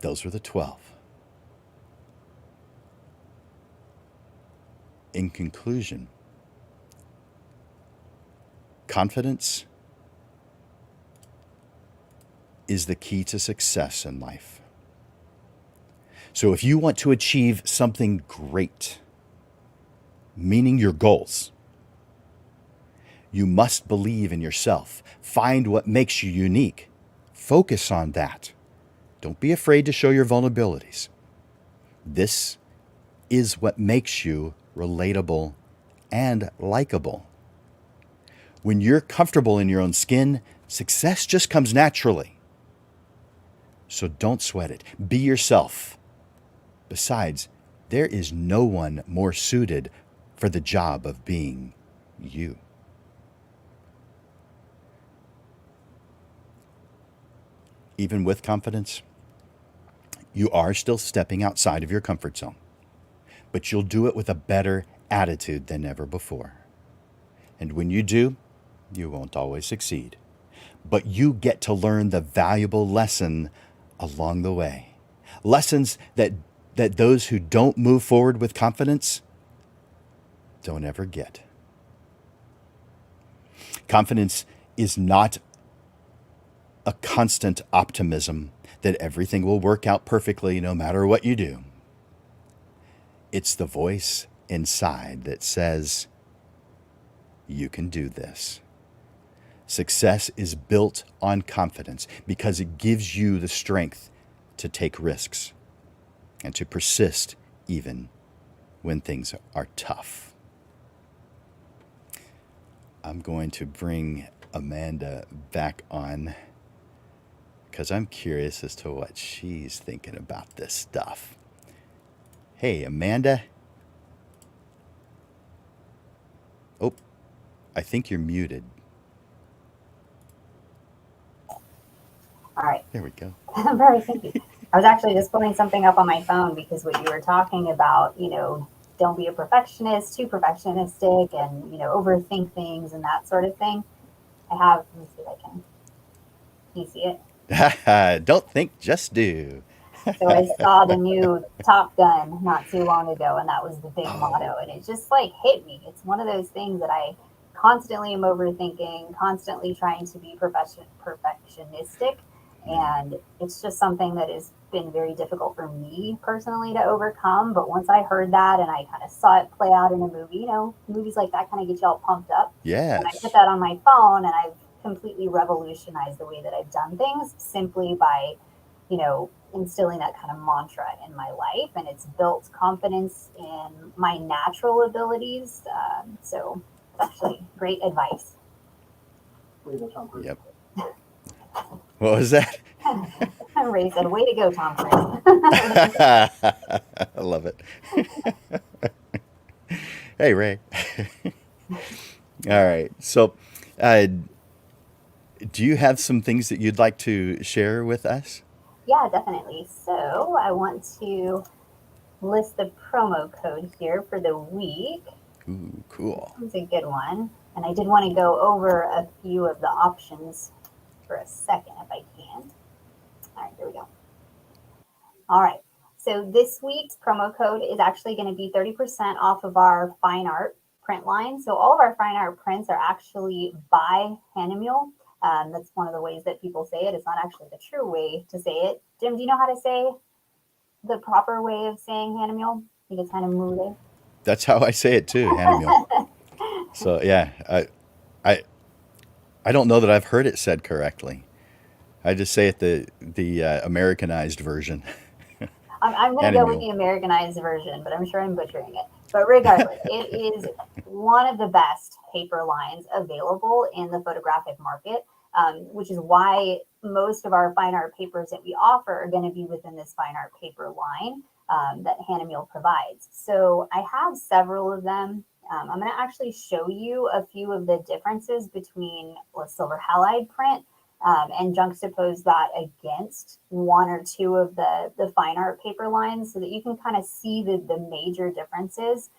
Those were the 12. In conclusion, confidence is the key to success in life. So if you want to achieve something great, meaning your goals, you must believe in yourself. Find what makes you unique. Focus on that. Don't be afraid to show your vulnerabilities. This is what makes you relatable and likable. When you're comfortable in your own skin, success just comes naturally. So don't sweat it. Be yourself. Besides, there is no one more suited for the job of being you. Even with confidence, you are still stepping outside of your comfort zone, but you'll do it with a better attitude than ever before. And when you do, you won't always succeed, but you get to learn the valuable lesson along the way. Lessons that that those who don't move forward with confidence don't ever get. Confidence is not a constant optimism that everything will work out perfectly no matter what you do. It's the voice inside that says, you can do this. Success is built on confidence because it gives you the strength to take risks and to persist even when things are tough. I'm going to bring Amanda back on because I'm curious as to what she's thinking about this stuff. Hey, Amanda. Oh, I think you're muted. All right. There we go. Very thank you. I was actually just pulling something up on my phone because what you were talking about, don't be a perfectionist, too perfectionistic, and overthink things and that sort of thing. Let me see if I can. You see it? Don't think, just do. So I saw the new Top Gun not too long ago, and that was the big Oh, motto, and it just like hit me. It's one of those things that I constantly am overthinking, constantly trying to be perfectionistic, yeah. and it's just something that has been very difficult for me personally to overcome. But once I heard that and I kind of saw it play out in a movie, movies like that kind of get you all pumped up, and I put Yes. that on my phone, and I've completely revolutionized the way that I've done things simply by instilling that kind of mantra in my life, and it's built confidence in my natural abilities. So it's actually great advice. Yep. What was that? Ray said, "Way to go, Tom Cruise." I love it. Hey, Ray. All right. So, uh, do you have some things that you'd like to share with us? Yeah, definitely. So I want to list the promo code here for the week. Ooh, This cool. one's a good one, and I did want to go over a few of the options for a second if I can. All right, here we go. All right. So this week's promo code is actually going to be 30% off of our fine art print line. So all of our fine art prints are actually by Hanamiel. That's one of the ways that people say it. It's not actually the true way to say it. Jim, do you know how to say the proper way of saying Hanamiel? I think it's Hanamule. That's how I say it too, Hannah Meal. So yeah, I, I don't know that I've heard it said correctly. I just say it the Americanized version, I'm going to Hannah go with Meal. the Americanized version, but I'm sure I'm butchering it. But regardless, it is one of the best paper lines available in the photographic market, which is why most of our fine art papers that we offer are going to be within this fine art paper line that Hanamiel provides. So I have several of them. I'm going to actually show you a few of the differences between a silver halide print and juxtapose that against one or two of the fine art paper lines so that you can kind of see the major differences.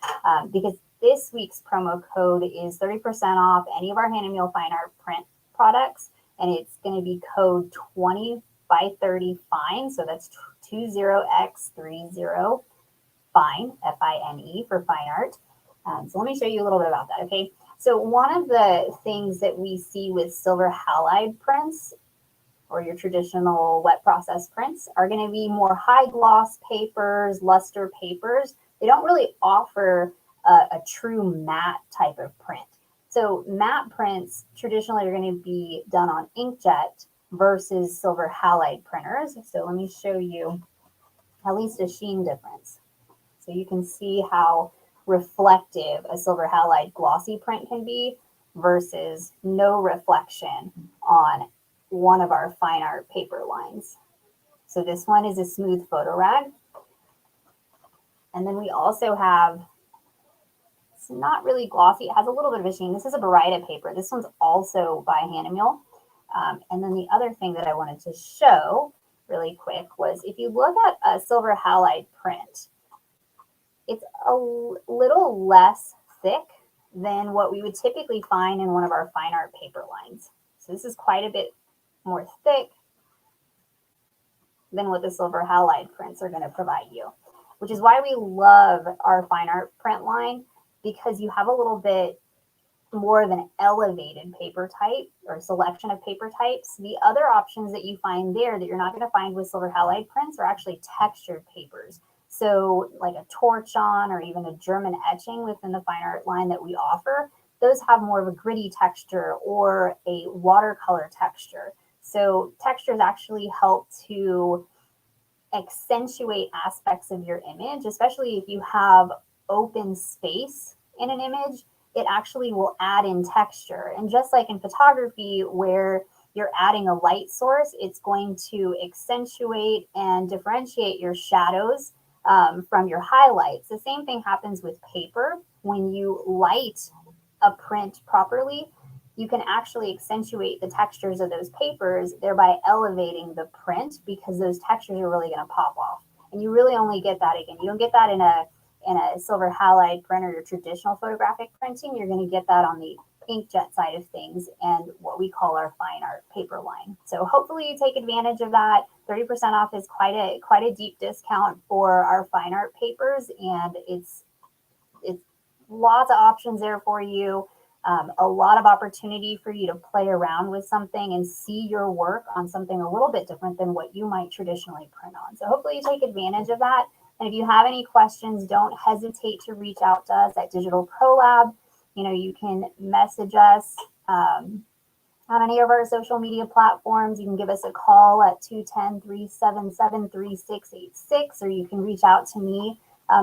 Because this week's promo code is 30% off any of our Hanamiel fine art print products, and it's going to be code 20 by 30 fine. So that's 20x30 fine, Fine, for fine art. So let me show you a little bit about that, okay? So one of the things that we see with silver halide prints or your traditional wet process prints are going to be more high gloss papers, luster papers. They don't really offer a true matte type of print. So matte prints traditionally are going to be done on inkjet versus silver halide printers. So let me show you at least a sheen difference. So you can see how reflective a silver halide glossy print can be versus no reflection on one of our fine art paper lines. So this one is a smooth photo rag. And then we also have, it's not really glossy, it has a little bit of a sheen. This is a Baryta paper. This one's also by Hanamiel. And then the other thing that I wanted to show really quick was if you look at a silver halide print, it's a little less thick than what we would typically find in one of our fine art paper lines. So this is quite a bit more thick than what the silver halide prints are going to provide you. which is why we love our fine art print line, because you have a little bit more of an elevated paper type or selection of paper types. The other options that you find there that you're not going to find with silver halide prints are actually textured papers. So like a torch on or even a German etching within the fine art line that we offer, those have more of a gritty texture or a watercolor texture. So textures actually help to accentuate aspects of your image, especially if you have open space in an image, it actually will add in texture. And just like in photography, where you're adding a light source, it's going to accentuate and differentiate your shadows from your highlights. The same thing happens with paper. When you light a print properly, you can actually accentuate the textures of those papers, thereby elevating the print because those textures are really going to pop off. And you really only get that again. You don't get that in a silver halide print or your traditional photographic printing. You're going to get that on the inkjet side of things and what we call our fine art paper line. So hopefully you take advantage of that. 30% off is quite a deep discount for our fine art papers, and it's lots of options there for you. A lot of opportunity for you to play around with something and see your work on something a little bit different than what you might traditionally print on. So hopefully you take advantage of that. And if you have any questions, don't hesitate to reach out to us at Digital Pro Lab. You can message us on any of our social media platforms. You can give us a call at 210-377-3686, or you can reach out to me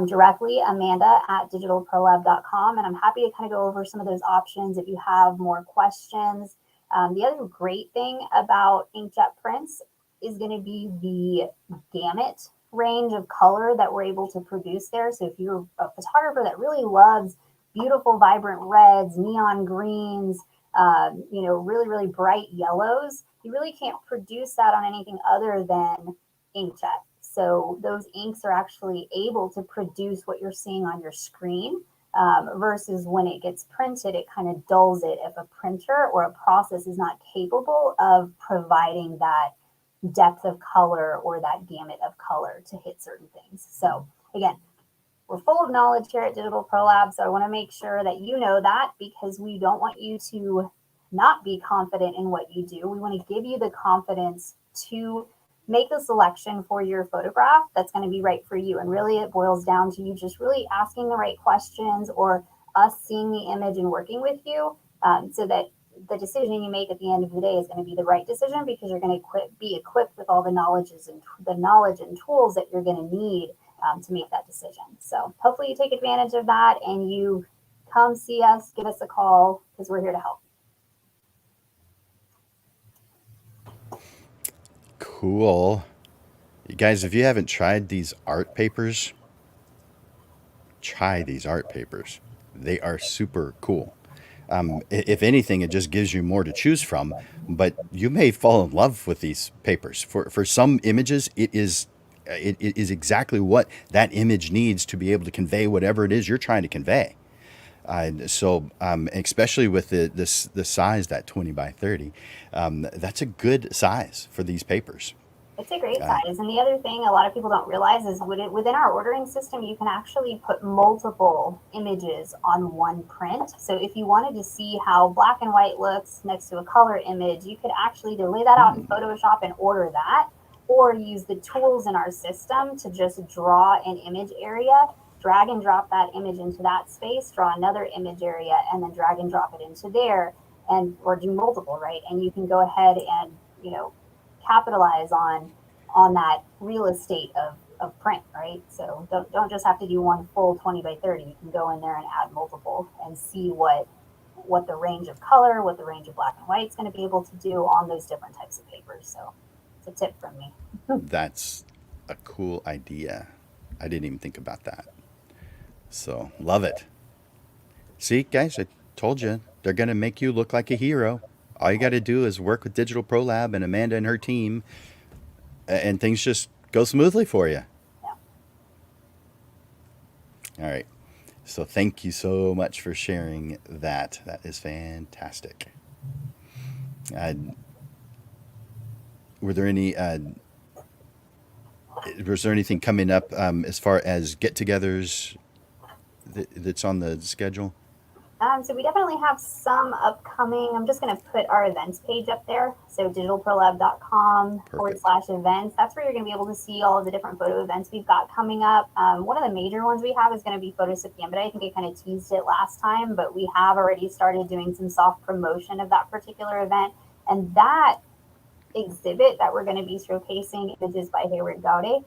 directly, Amanda at digitalprolab.com. And I'm happy to kind of go over some of those options if you have more questions. The other great thing about inkjet prints is going to be the gamut range of color that we're able to produce there. So if you're a photographer that really loves beautiful, vibrant reds, neon greens, really, really bright yellows, you really can't produce that on anything other than inkjet. So those inks are actually able to produce what you're seeing on your screen, versus when it gets printed, it kind of dulls it if a printer or a process is not capable of providing that depth of color or that gamut of color to hit certain things. So again, we're full of knowledge here at Digital Pro Lab, so I want to make sure that you know that, because we don't want you to not be confident in what you do. We want to give you the confidence to make the selection for your photograph that's going to be right for you. And really it boils down to you just really asking the right questions, or us seeing the image and working with you, so that the decision you make at the end of the day is going to be the right decision, because you're going to be equipped with all the knowledge and tools that you're going to need to make that decision. So hopefully you take advantage of that and you come see us, give us a call, because we're here to help. Cool. You guys, if you haven't tried these art papers, try these art papers. They are super cool. If anything, it just gives you more to choose from, but you may fall in love with these papers. For some images, it is exactly what that image needs to be able to convey whatever it is you're trying to convey. Especially with the size, that 20 by 30, that's a good size for these papers. It's a great size. And the other thing a lot of people don't realize is within our ordering system, you can actually put multiple images on one print. So if you wanted to see how black and white looks next to a color image, you could actually either lay that out in Photoshop and order that, or use the tools in our system to just draw an image area, drag and drop that image into that space, draw another image area, and then drag and drop it into there, and or do multiple, right? And you can go ahead and, capitalize on that real estate of print, right? So don't just have to do one full 20 by 30. You can go in there and add multiple and see what the range of color, what the range of black and white is going to be able to do on those different types of papers. So it's a tip from me. That's a cool idea. I didn't even think about that. So, love it. See, guys, I told you, they're going to make you look like a hero. All you got to do is work with Digital Pro Lab and Amanda and her team, and things just go smoothly for you. Yeah. All right. So, thank you so much for sharing that. That is fantastic. Uh, were there any Was there anything coming up as far as get-togethers that's on the schedule? So we definitely have some upcoming. I'm just going to put our events page up there. So digitalprolab.com forward Perfect. slash events. That's where you're going to be able to see all of the different photo events we've got coming up. One of the major ones we have is going to be Photo September. I think I kind of teased it last time, but we have already started doing some soft promotion of that particular event. And that exhibit that we're going to be showcasing, images by Hayward Gaude,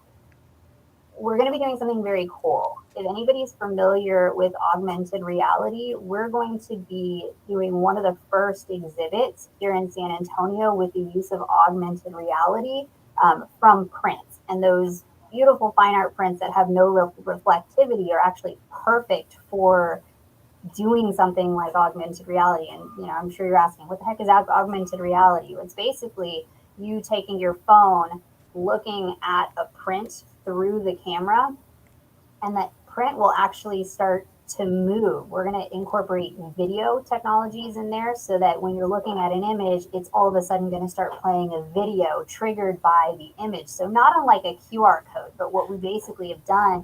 we're going to be doing something very cool. If anybody's familiar with augmented reality, we're going to be doing one of the first exhibits here in San Antonio with the use of augmented reality from prints. And those beautiful fine art prints that have no reflectivity are actually perfect for doing something like augmented reality. And I'm sure you're asking, what the heck is augmented reality? It's basically you taking your phone, looking at a print through the camera, and that print will actually start to move. We're going to incorporate video technologies in there so that when you're looking at an image, it's all of a sudden going to start playing a video triggered by the image. So not unlike a QR code, but what we basically have done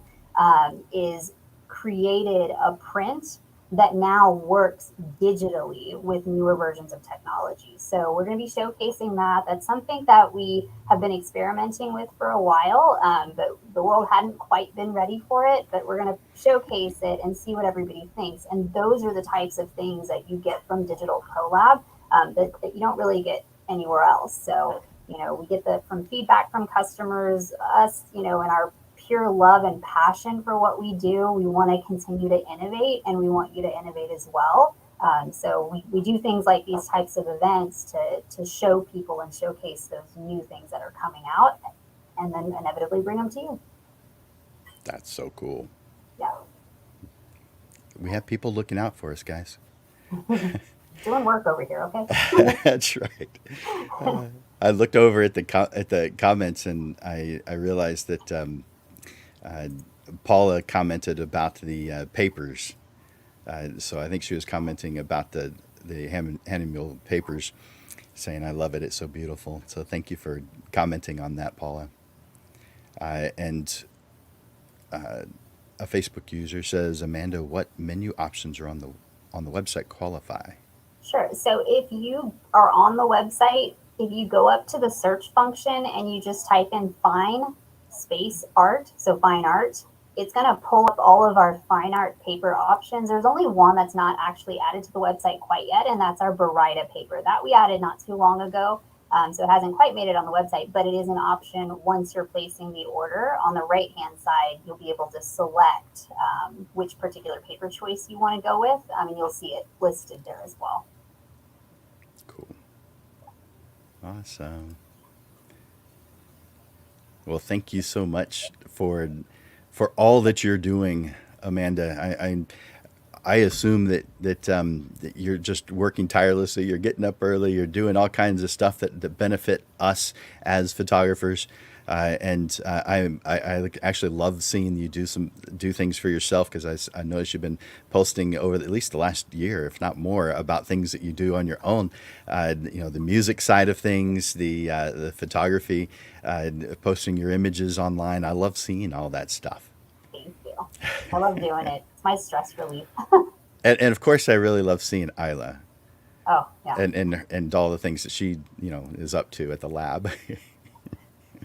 is created a print that now works digitally with newer versions of technology. So we're going to be showcasing that. That's something that we have been experimenting with for a while, but the world hadn't quite been ready for it. But we're going to showcase it and see what everybody thinks. And those are the types of things that you get from Digital Pro Lab that you don't really get anywhere else. So we get from feedback from customers, us, and our pure love and passion for what we do. We want to continue to innovate, and we want you to innovate as well. So we do things like these types of events to show people and showcase those new things that are coming out, and then inevitably bring them to you. That's so cool. Yeah. We have people looking out for us, guys. Doing work over here, okay? That's right. I looked over at the comments, and I realized that uh, Paula commented about the papers. So I think she was commenting about the Hannibal papers, saying, "I love it. It's so beautiful." So thank you for commenting on that, Paula. And a Facebook user says, "Amanda, what menu options are on the website qualify?" Sure. So if you are on the website, if you go up to the search function and you just type in fine space art, so fine art, it's going to pull up all of our fine art paper options. There's only one that's not actually added to the website quite yet, and that's our Barita paper. That we added not too long ago. So it hasn't quite made it on the website, but it is an option once you're placing the order. On the right-hand side, you'll be able to select which particular paper choice you want to go with, and you'll see it listed there as well. Cool. Awesome. Well, thank you so much for all that you're doing, Amanda. I assume that you're just working tirelessly. You're getting up early. You're doing all kinds of stuff that benefit us as photographers. I actually love seeing you do things for yourself, because I noticed you've been posting over at least the last year, if not more, about things that you do on your own. The music side of things, the photography, posting your images online. I love seeing all that stuff. Thank you. I love doing it. It's my stress relief. And of course, I really love seeing Isla Oh, yeah. and all the things that she is up to at the lab.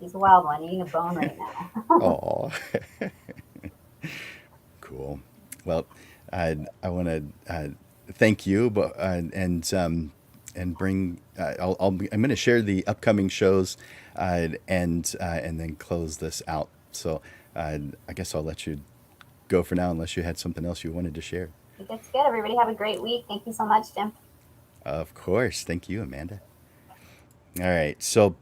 He's a wild one, eating a bone right now. Oh, cool. Well, I want to thank you, but and bring. I'm going to share the upcoming shows, and then close this out. So I guess I'll let you go for now, unless you had something else you wanted to share. That's good. Everybody have a great week. Thank you so much, Jim. Of course. Thank you, Amanda. All right. So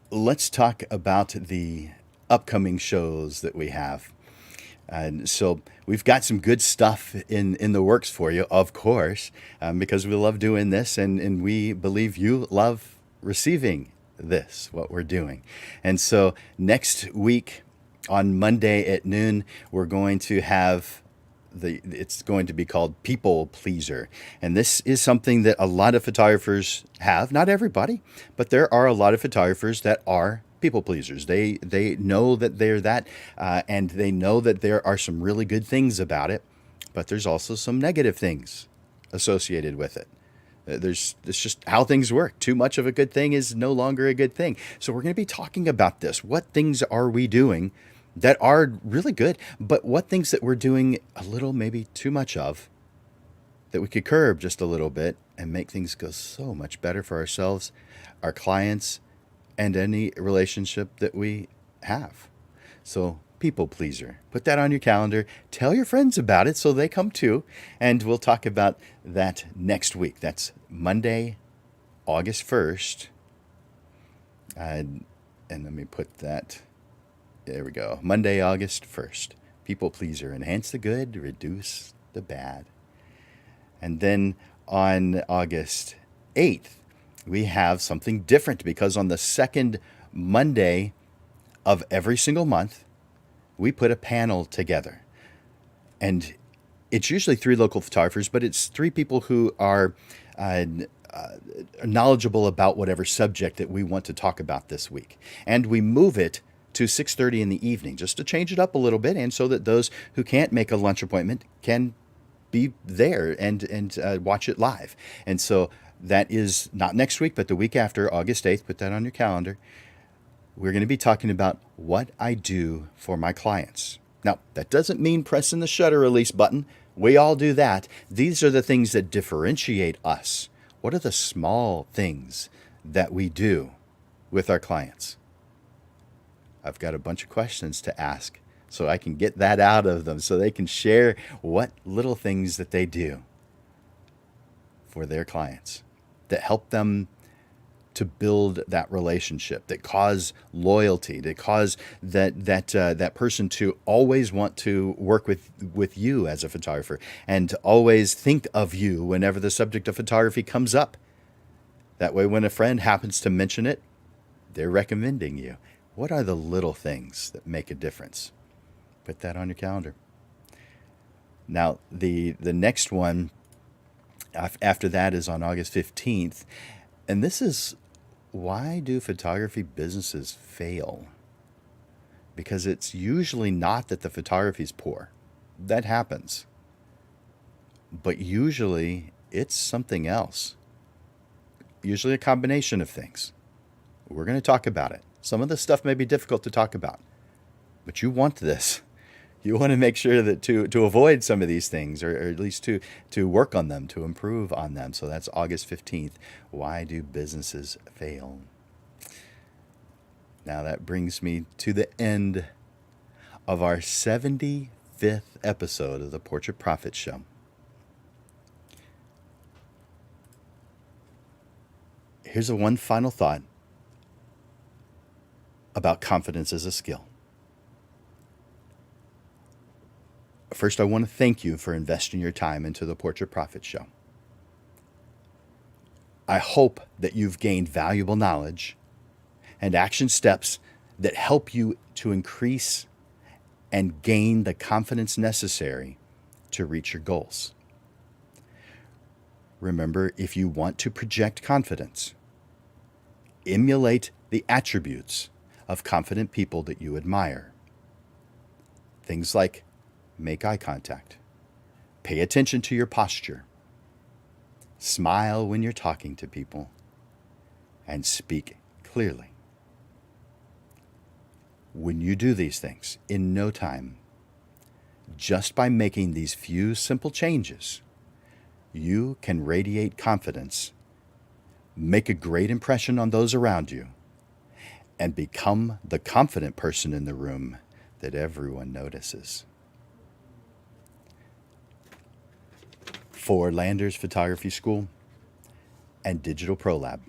let's talk about the upcoming shows that we have. And so we've got some good stuff in the works for you, of course, because we love doing this, and we believe you love receiving this, what we're doing. And so next week on Monday at noon, we're going to have it's going to be called People Pleaser. And this is something that a lot of photographers have, not everybody, but there are a lot of photographers that are people pleasers. They know that they're that, and they know that there are some really good things about it, but there's also some negative things associated with it. It's just how things work. Too much of a good thing is no longer a good thing. So we're going to be talking about this. What things are we doing that are really good, but what things that we're doing a little, maybe too much of, that we could curb just a little bit and make things go so much better for ourselves, our clients, and any relationship that we have. So, people pleaser. Put that on your calendar. Tell your friends about it so they come too. And we'll talk about that next week. That's Monday, August 1st. And let me put that. There we go. Monday, August 1st. People pleaser. Enhance the good, reduce the bad. And then on August 8th, we have something different because on the second Monday of every single month, we put a panel together. And it's usually 3 local photographers, but it's 3 people who are knowledgeable about whatever subject that we want to talk about this week. And we move it to 6:30 in the evening just to change it up a little bit, and so that those who can't make a lunch appointment can be there and watch it live. And so that is not next week, but the week after, August 8th. Put that on your calendar. We're going to be talking about what I do for my clients. Now, that doesn't mean pressing the shutter release button. We all do that. These are the things that differentiate us. What are the small things that we do with our clients? I've got a bunch of questions to ask so I can get that out of them so they can share what little things that they do for their clients that help them to build that relationship, that cause loyalty, that cause that person to always want to work with you as a photographer and to always think of you whenever the subject of photography comes up. That way, when a friend happens to mention it, they're recommending you. What are the little things that make a difference? Put that on your calendar. Now, the next one after that is on August 15th. And this is, why do photography businesses fail? Because it's usually not that the photography is poor. That happens. But usually it's something else. Usually a combination of things. We're going to talk about it. Some of this stuff may be difficult to talk about, but you want this. You want to make sure that to avoid some of these things, or at least to work on them, to improve on them. So that's August 15th. Why do businesses fail? Now that brings me to the end of our 75th episode of the Portrait Profit Show. Here's a one final thought about confidence as a skill. First, I want to thank you for investing your time into the Portrait Profit Show. I hope that you've gained valuable knowledge and action steps that help you to increase and gain the confidence necessary to reach your goals. Remember, if you want to project confidence, emulate the attributes of confident people that you admire. Things like make eye contact, pay attention to your posture, smile when you're talking to people, and speak clearly. When you do these things, in no time, just by making these few simple changes, you can radiate confidence, make a great impression on those around you, and become the confident person in the room that everyone notices. For Landers Photography School and Digital Pro Lab,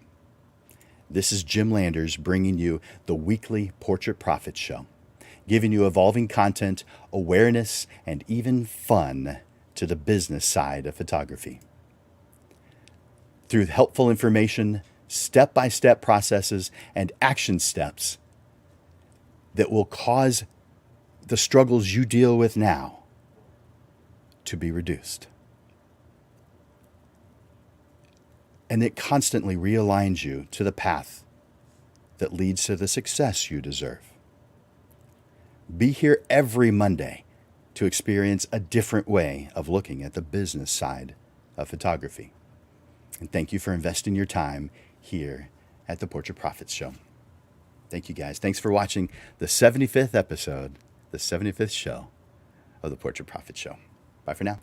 this is Jim Landers bringing you the weekly Portrait Profit Show, giving you evolving content, awareness, and even fun to the business side of photography. Through helpful information, step-by-step processes, and action steps that will cause the struggles you deal with now to be reduced. And it constantly realigns you to the path that leads to the success you deserve. Be here every Monday to experience a different way of looking at the business side of photography. And thank you for investing your time here at the Portrait Profits Show. Thank you, guys. Thanks for watching the 75th episode, the 75th show of the Portrait Profits Show. Bye for now.